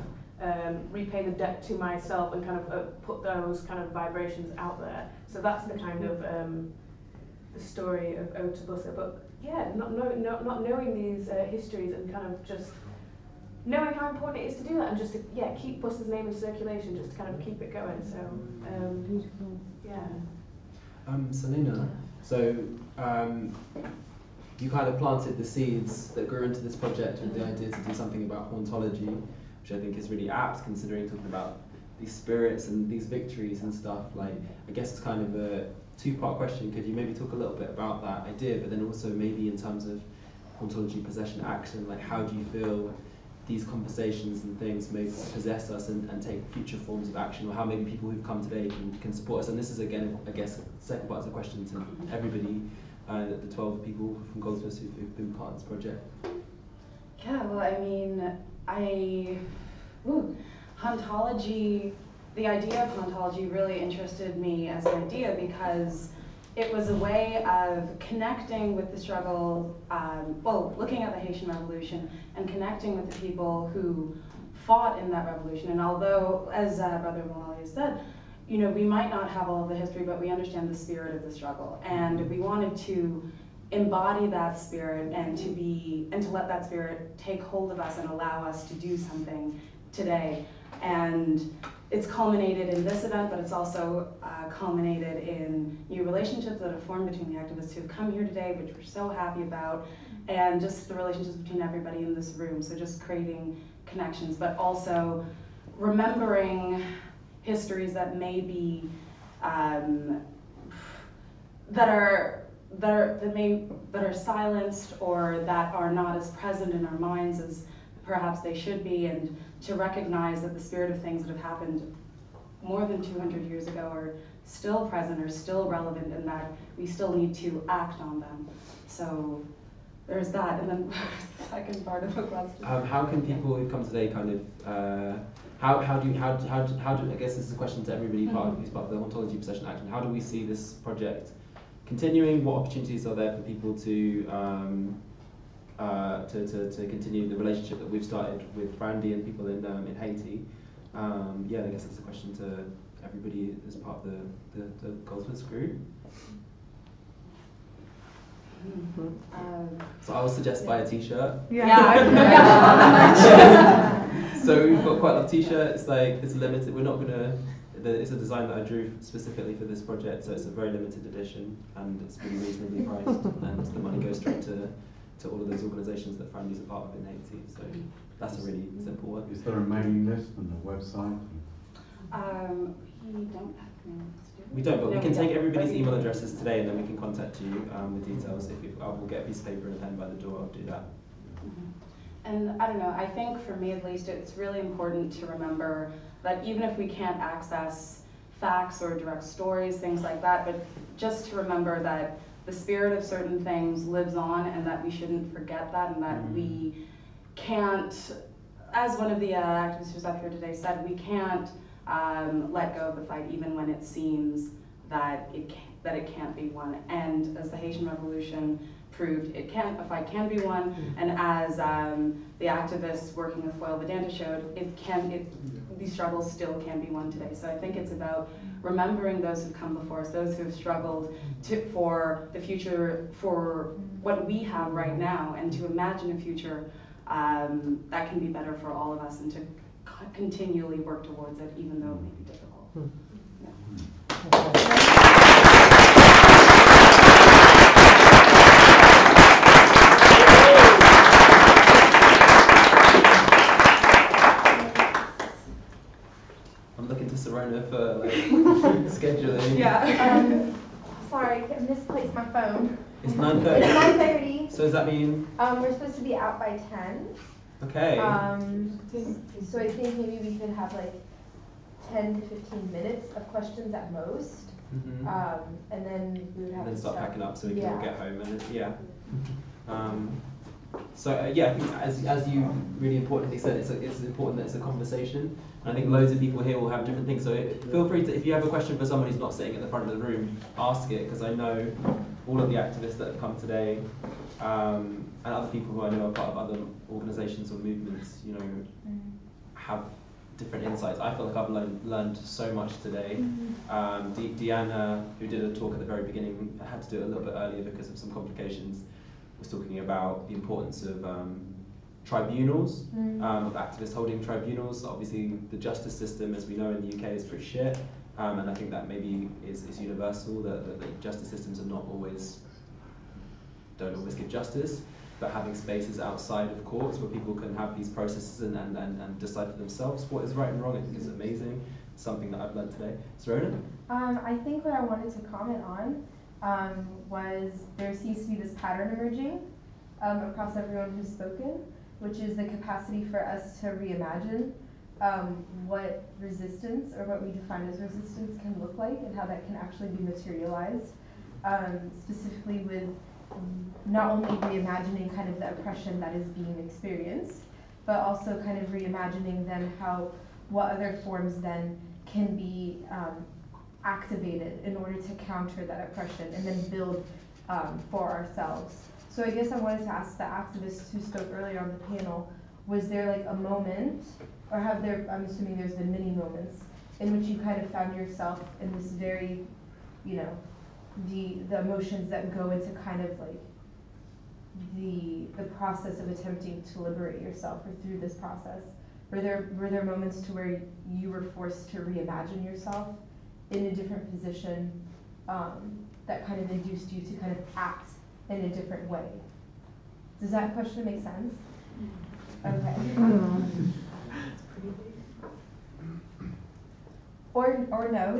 repay the debt to myself, and kind of put those kind of vibrations out there. So that's the kind of the story of Ode to Bussa. But yeah, not knowing these histories, and kind of just knowing how important it is to do that, and just to keep Bussa's name in circulation, just to kind of keep it going. So beautiful. Yeah. Selena, so you kind of planted the seeds that grew into this project with the idea to do something about hauntology, which I think is really apt, considering talking about these spirits and these victories and stuff. Like, I guess it's kind of a two-part question. Could you maybe talk a little bit about that idea, but then also maybe in terms of hauntology, possession, action, like how do you feel these conversations and things may possess us and take future forms of action, or how maybe people who've come today can support us? And this is, again, I guess, second part of the question to everybody. the 12 people from Goldsmiths who've been part of this project? Yeah, well, I mean, Hauntology, the idea of Hauntology really interested me as an idea because it was a way of connecting with the struggle, looking at the Haitian Revolution and connecting with the people who fought in that revolution. And although, as Brother Malali said, you know, we might not have all of the history, but we understand the spirit of the struggle. And we wanted to embody that spirit and to let that spirit take hold of us and allow us to do something today. And it's culminated in this event, but it's also culminated in new relationships that have formed between the activists who have come here today, which we're so happy about, and just the relationships between everybody in this room. So just creating connections, but also remembering histories that may be that are silenced or that are not as present in our minds as perhaps they should be, and to recognize that the spirit of things that have happened more than 200 years ago are still present, are still relevant, and that we still need to act on them. So there's that, and then the second part of the question. How can people who come today kind of how do I guess this is a question to everybody who's part of the Hauntology Possession Action. How do we see this project continuing? What opportunities are there for people to continue the relationship that we've started with Franndy and people in Haiti? Yeah, I guess that's a question to everybody as part of the Goldsmiths group. So I would suggest buy a t-shirt. So we've got quite a lot of t-shirts. Like, it's limited. We're not gonna. It's a design that I drew specifically for this project, so it's a very limited edition, and it's really reasonably priced. And the money goes straight to all of those organisations that Franndy's a part of in Haiti. So that's a really simple one. Is there a mailing list and a website? We don't have names. We don't, but we can take everybody's email addresses today, and then we can contact you with details. I will get a piece of paper and a pen by the door. I'll do that. And I don't know, I think for me at least, it's really important to remember that even if we can't access facts or direct stories, things like that, but just to remember that the spirit of certain things lives on, and that we shouldn't forget that, and that we can't, as one of the activists who's up here today said, we can't let go of the fight even when it seems that it can't be won. And as the Haitian Revolution proved, a fight can be won, and as the activists working with Foil Vedanta showed, these struggles still can be won today. So I think it's about remembering those who've come before us, those who have struggled for the future, for what we have right now, and to imagine a future that can be better for all of us, and to continually work towards it, even though it may be difficult. I'm looking to Serona for scheduling. Yeah. Sorry, I misplaced my phone. It's 9:30. It's 9:30. So does that mean? We're supposed to be out by 10. Okay. So I think maybe we could have like 10 to 15 minutes of questions at most, and then we would have to start packing up so we can all get home. And Yeah, I think as you really importantly said, it's important that it's a conversation. And I think loads of people here will have different things. So feel free to, if you have a question for someone who's not sitting at the front of the room, ask it, because I know all of the activists that have come today, and other people who I know are part of other organisations or movements, you know, have different insights. I feel like I've learned so much today. Deanna, who did a talk at the very beginning, had to do it a little bit earlier because of some complications, was talking about the importance of tribunals, of activists holding tribunals. Obviously, the justice system, as we know in the UK, is pretty shit, and I think that maybe is universal, that justice systems are not always, don't always give justice, but having spaces outside of courts where people can have these processes and decide for themselves what is right and wrong, I think is amazing. Something that I've learned today. Serona? I think what I wanted to comment on was there seems to be this pattern emerging across everyone who's spoken, which is the capacity for us to reimagine what resistance, or what we define as resistance, can look like, and how that can actually be materialized. specifically with not only reimagining kind of the oppression that is being experienced, but also kind of reimagining then what other forms then can be activated in order to counter that oppression and then build for ourselves. So I guess I wanted to ask the activists who spoke earlier on the panel, was there like a moment, or I'm assuming there's been many moments, in which you kind of found yourself in this very, the emotions that go into kind of like the process of attempting to liberate yourself, or through this process? Were there moments to where you were forced to reimagine yourself in a different position that kind of induced you to kind of act in a different way? Does that question make sense? Okay. Or no.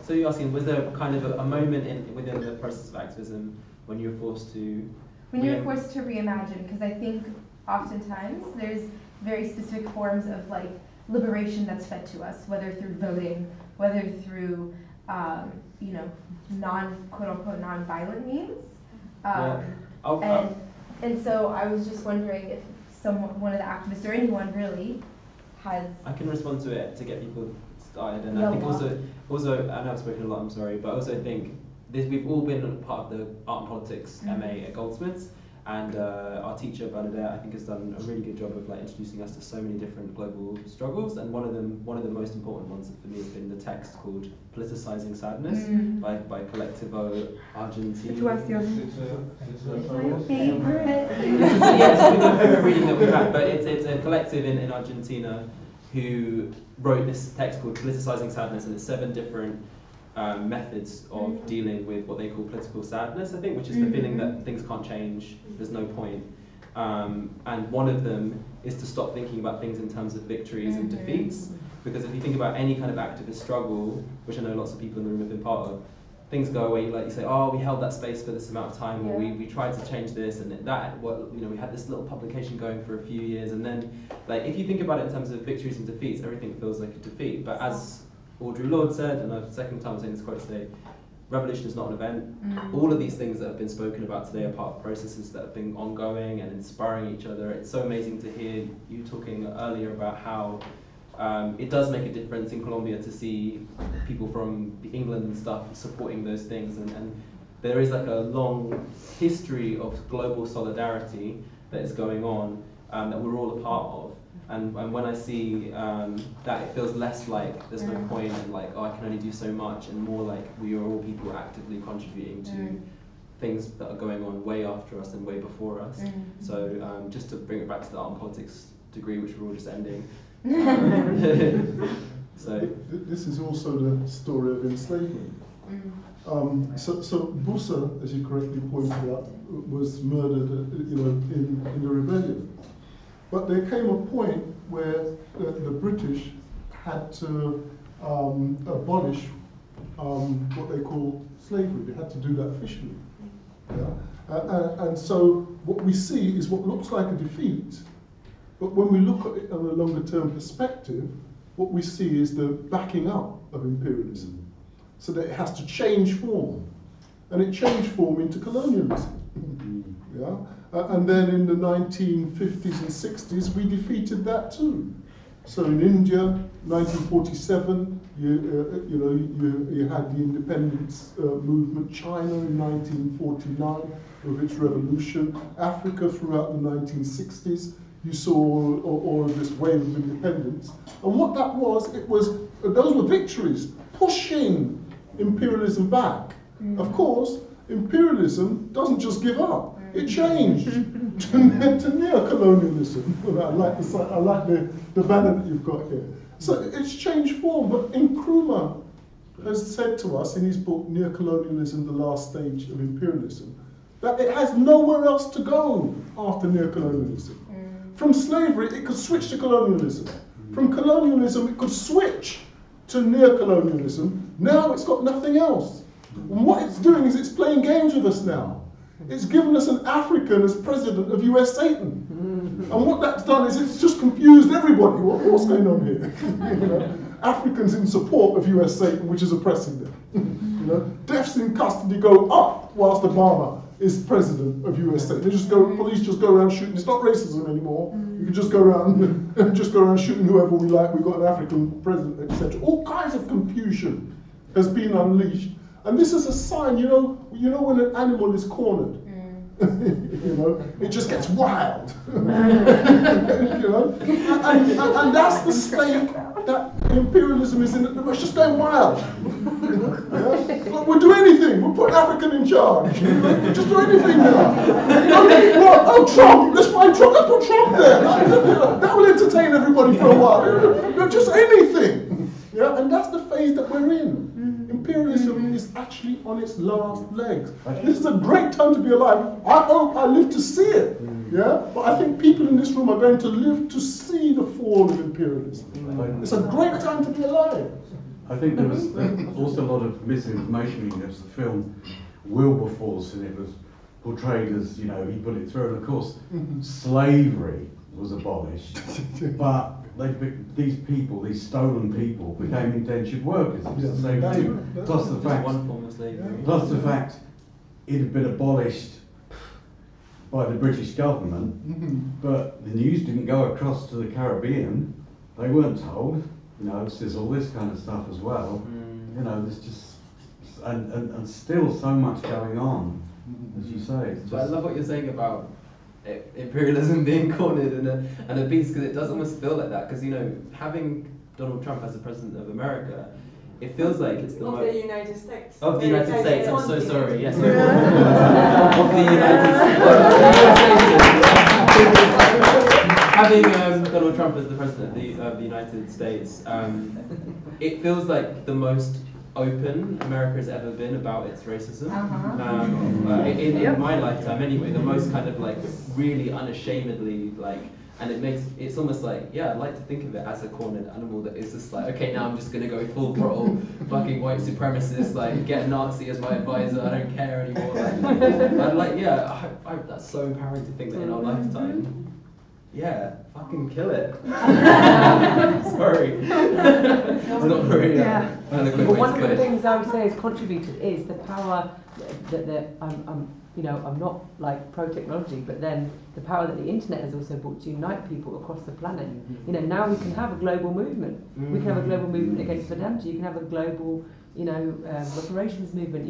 So you're asking, was there kind of a moment within the process of activism when you were forced to... When you were forced to reimagine, because I think oftentimes there's very specific forms of like liberation that's fed to us, whether through voting, whether through quote-unquote non-violent means. And so I was just wondering if one of the activists or anyone really has... I can respond to it to get people started, and I think also, I know I've spoken a lot, I'm sorry, but I also think we've all been part of the Art and Politics MA at Goldsmiths, and our teacher Bernadette, I think, has done a really good job of like introducing us to so many different global struggles, and one of the most important ones for me has been the text called "Politicizing Sadness" by Kolektif Argentina. It's my favorite. Yes, it's my favorite reading that we've had, but it's a collective in Argentina who wrote this text called "Politicizing Sadness," and it's 7 different methods of dealing with what they call political sadness, I think, which is the feeling that things can't change, there's no point. And one of them is to stop thinking about things in terms of victories and defeats, because if you think about any kind of activist struggle, which I know lots of people in the room have been part of, things go away, like you say, oh, we held that space for this amount of time, or we tried to change this, and we had this little publication going for a few years, and then, like, if you think about it in terms of victories and defeats, everything feels like a defeat. But as Audre Lorde said, and the second time I'm saying this quote today, revolution is not an event. All of these things that have been spoken about today are part of processes that have been ongoing and inspiring each other. It's so amazing to hear you talking earlier about how it does make a difference in Colombia to see people from England and stuff supporting those things, and there is like a long history of global solidarity that is going on that we're all a part of. And when I see that, it feels less like there's no point and like, oh, I can only do so much, and more like we are all people actively contributing to things that are going on way after us and way before us. So just to bring it back to the Art and Politics degree, which we're all just ending. So this is also the story of enslavement. So Bussa, as you correctly pointed out, was murdered, in the rebellion. But there came a point where the British had to abolish what they call slavery. They had to do that officially. And so what we see is what looks like a defeat, but when we look at it on a longer term perspective, what we see is the backing up of imperialism. So that it has to change form. And it changed form into colonialism. And then in the 1950s and 60s, we defeated that too. So in India, 1947, you had the independence movement. China in 1949 with its revolution. Africa throughout the 1960s, you saw all of this wave of independence. And what that was, those were victories, pushing imperialism back. Of course, imperialism doesn't just give up. It changed to neocolonialism. I like the banner that you've got here. So it's changed form, but Nkrumah has said to us in his book, Neocolonialism, The Last Stage of Imperialism, that it has nowhere else to go after neocolonialism. From slavery, it could switch to colonialism. From colonialism, it could switch to neocolonialism. Now it's got nothing else. And what it's doing is it's playing games with us now. It's given us an African as president of US Satan. And what that's done is it's just confused everybody. What's going on here? Africans in support of US Satan, which is oppressing them. You know, deaths in custody go up whilst Obama is president of USA. They just go, police just go around shooting. It's not racism anymore. You can just go around shooting whoever we like. We've got an African president, etc. All kinds of confusion has been unleashed, and this is a sign. You know when an animal is cornered. You know, it just gets wild. You know, and that's the state that imperialism is in. It's just going wild. Yeah? Look, we'll do anything. We'll put an African in charge. You know? We'll just do anything now. Trump. Let's find Trump. Let's put Trump there. That will entertain everybody for a while. Just anything. Yeah, and that's the phase that we're in. Imperialism is actually on its last legs. This is a great time to be alive. I hope I live to see it. Yeah, but I think people in this room are going to live to see the fall of imperialism. It's a great time to be alive. I think there was also a lot of misinformation. There was the film Wilberforce, and it was portrayed as, you know, he put it through, and of course slavery was abolished, but these people, these stolen people, became indentured workers. It was the same thing. Plus the fact, one form of slavery. Plus the fact it had been abolished by the British government, but the news didn't go across to the Caribbean. They weren't told. You know, there's all this kind of stuff as well. You know, there's just and still so much going on, as you say. It's just, I love what you're saying about imperialism being cornered and a beast, because it does almost feel like that. Because, you know, having Donald Trump as the president of America, it feels like it's the most... Of the United States. Of the United States, I'm so sorry, yes. Of the United States. Having Donald Trump as the president of the United States, it feels like the most open America has ever been about its racism. In my lifetime anyway, the most kind of like really unashamedly like, and it's almost like, yeah, I'd like to think of it as a cornered animal that is just like, okay, now I'm just gonna go full throttle, fucking white supremacist, like get a Nazi as my advisor, I don't care anymore. I'd like, yeah, that's so empowering to think that in our lifetime. Yeah, fucking kill it. Sorry. It's not very But one of the things I would say has contributed is the power that I'm not like pro technology, but then the power that the internet has also brought to unite people across the planet. You know, now we can have a global movement. We can have a global movement against fidelity. You can have a global, reparations movement.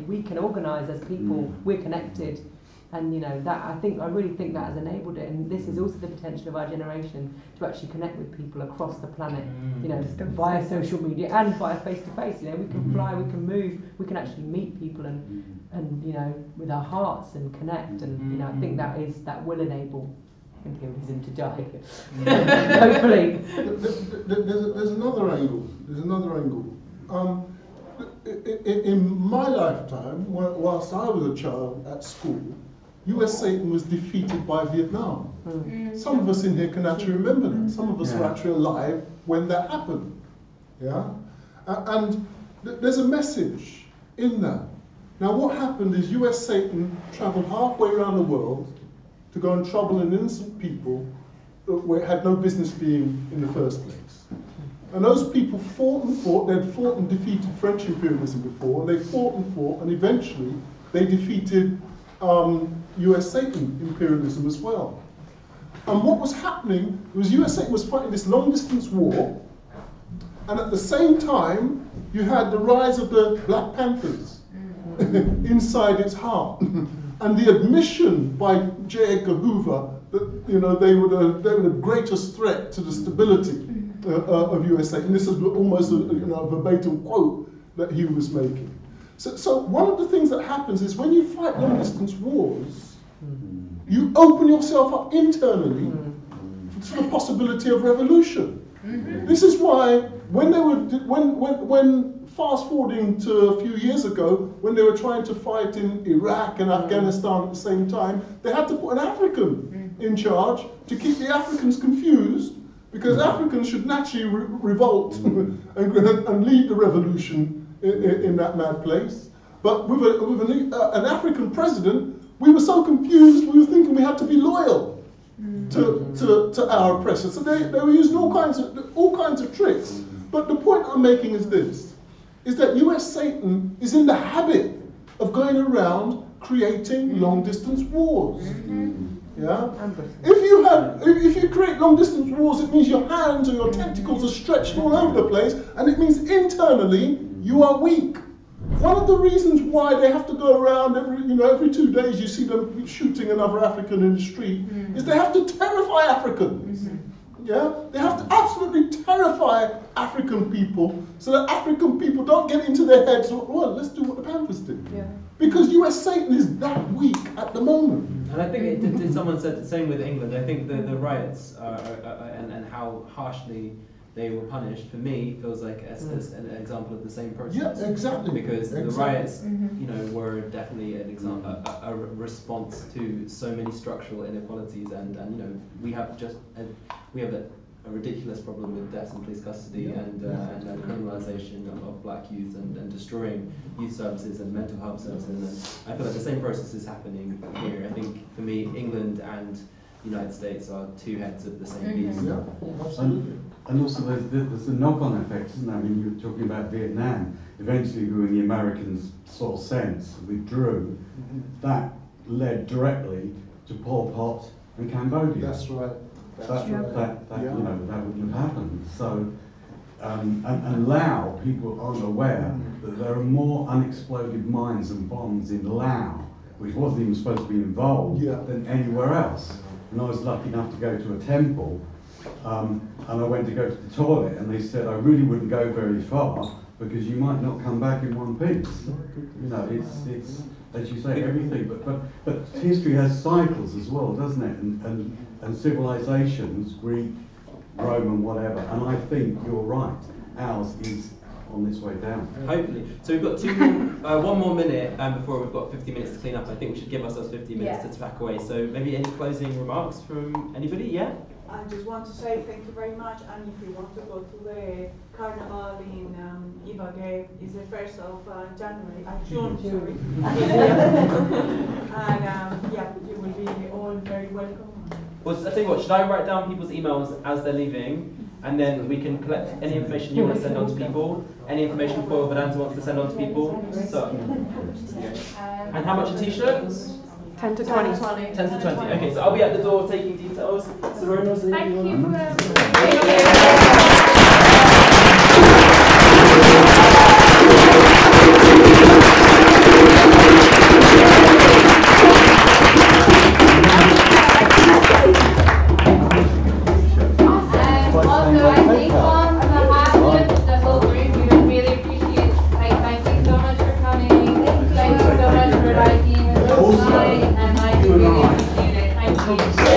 We can organise as people. We're connected. And that I really think that has enabled it, and this is also the potential of our generation to actually connect with people across the planet, via social media and via face to face. We can fly, we can move, we can actually meet people and with our hearts and connect, and I think that will enable imperialism to die. Hopefully. There's another angle. In my lifetime, whilst I was a child at school, US Satan was defeated by Vietnam. Some of us in here can actually remember that. Some of us were actually alive when that happened. Yeah? And there's a message in that. Now what happened is US Satan travelled halfway around the world to go and trouble an innocent people where it had no business being in the first place. And those people fought and fought. They'd fought and defeated French imperialism before, and they fought and fought, and eventually they defeated US Satan imperialism as well. And what was happening was US Satan was fighting this long-distance war, and at the same time you had the rise of the Black Panthers inside its heart, and the admission by J. Edgar Hoover that they were the greatest threat to the stability of USA, and this is almost a verbatim quote that he was making. So one of the things that happens is when you fight long-distance wars, you open yourself up internally to the possibility of revolution. This is why when fast forwarding to a few years ago, when they were trying to fight in Iraq and Afghanistan at the same time, they had to put an African in charge to keep the Africans confused, because Africans should naturally revolt and lead the revolution in that mad place. But with an African president, we were so confused, we were thinking we had to be loyal to our oppressors. So they were using all kinds of tricks. But the point I'm making is this. is that US Satan is in the habit of going around creating long-distance wars. Yeah? If you create long-distance wars, it means your hands or your tentacles are stretched all over the place, and it means internally you are weak. One of the reasons why they have to go around every 2 days you see them shooting another African in the street is they have to terrify Africans. Yeah? They have to absolutely terrify African people so that African people don't get into their heads, well, let's do what the Panthers did. Yeah. Because US Satan is that weak at the moment. And I think someone said the same with England. I think the riots and how harshly they were punished, for me, feels like as an example of the same process. Yeah, exactly. Because the riots, were definitely an example, a response to so many structural inequalities, and we have a ridiculous problem with deaths in police custody and criminalisation of black youth and destroying youth services and mental health services. And I feel like the same process is happening here. I think for me, England and the United States are two heads of the same beast. Yeah, absolutely. And also there's a knock-on effect, isn't there? I mean, you're talking about Vietnam. Eventually, when the Americans saw sense, withdrew, that led directly to Pol Pot and Cambodia. That's right. That wouldn't have happened. So, and Laos, people aren't aware that there are more unexploded mines and bombs in Laos, which wasn't even supposed to be involved, than anywhere else. And I was lucky enough to go to a temple, and I went to go to the toilet, and they said I really wouldn't go very far because you might not come back in one piece. It's as you say, everything. But history has cycles as well, doesn't it? And civilizations, Greek, Roman, whatever. And I think you're right. Ours is on this way down. Hopefully. So we've got one more minute before we've got 50 minutes to clean up. I think we should give ourselves 50 minutes to pack away. So maybe any closing remarks from anybody? Yeah? I just want to say thank you very much, and if you want to go to the carnival in Ibagué, it's the 1st of January, June, sorry. And you will be all very welcome. Well, I tell you what, should I write down people's emails as they're leaving, and then we can collect any information you want to send on to people, any information Foyle Vedanta wants to send on to people. So, and how much are t-shirts? 10 to 20. 10 to 20. Okay, so I'll be at the door taking details. Thank you. Thank you.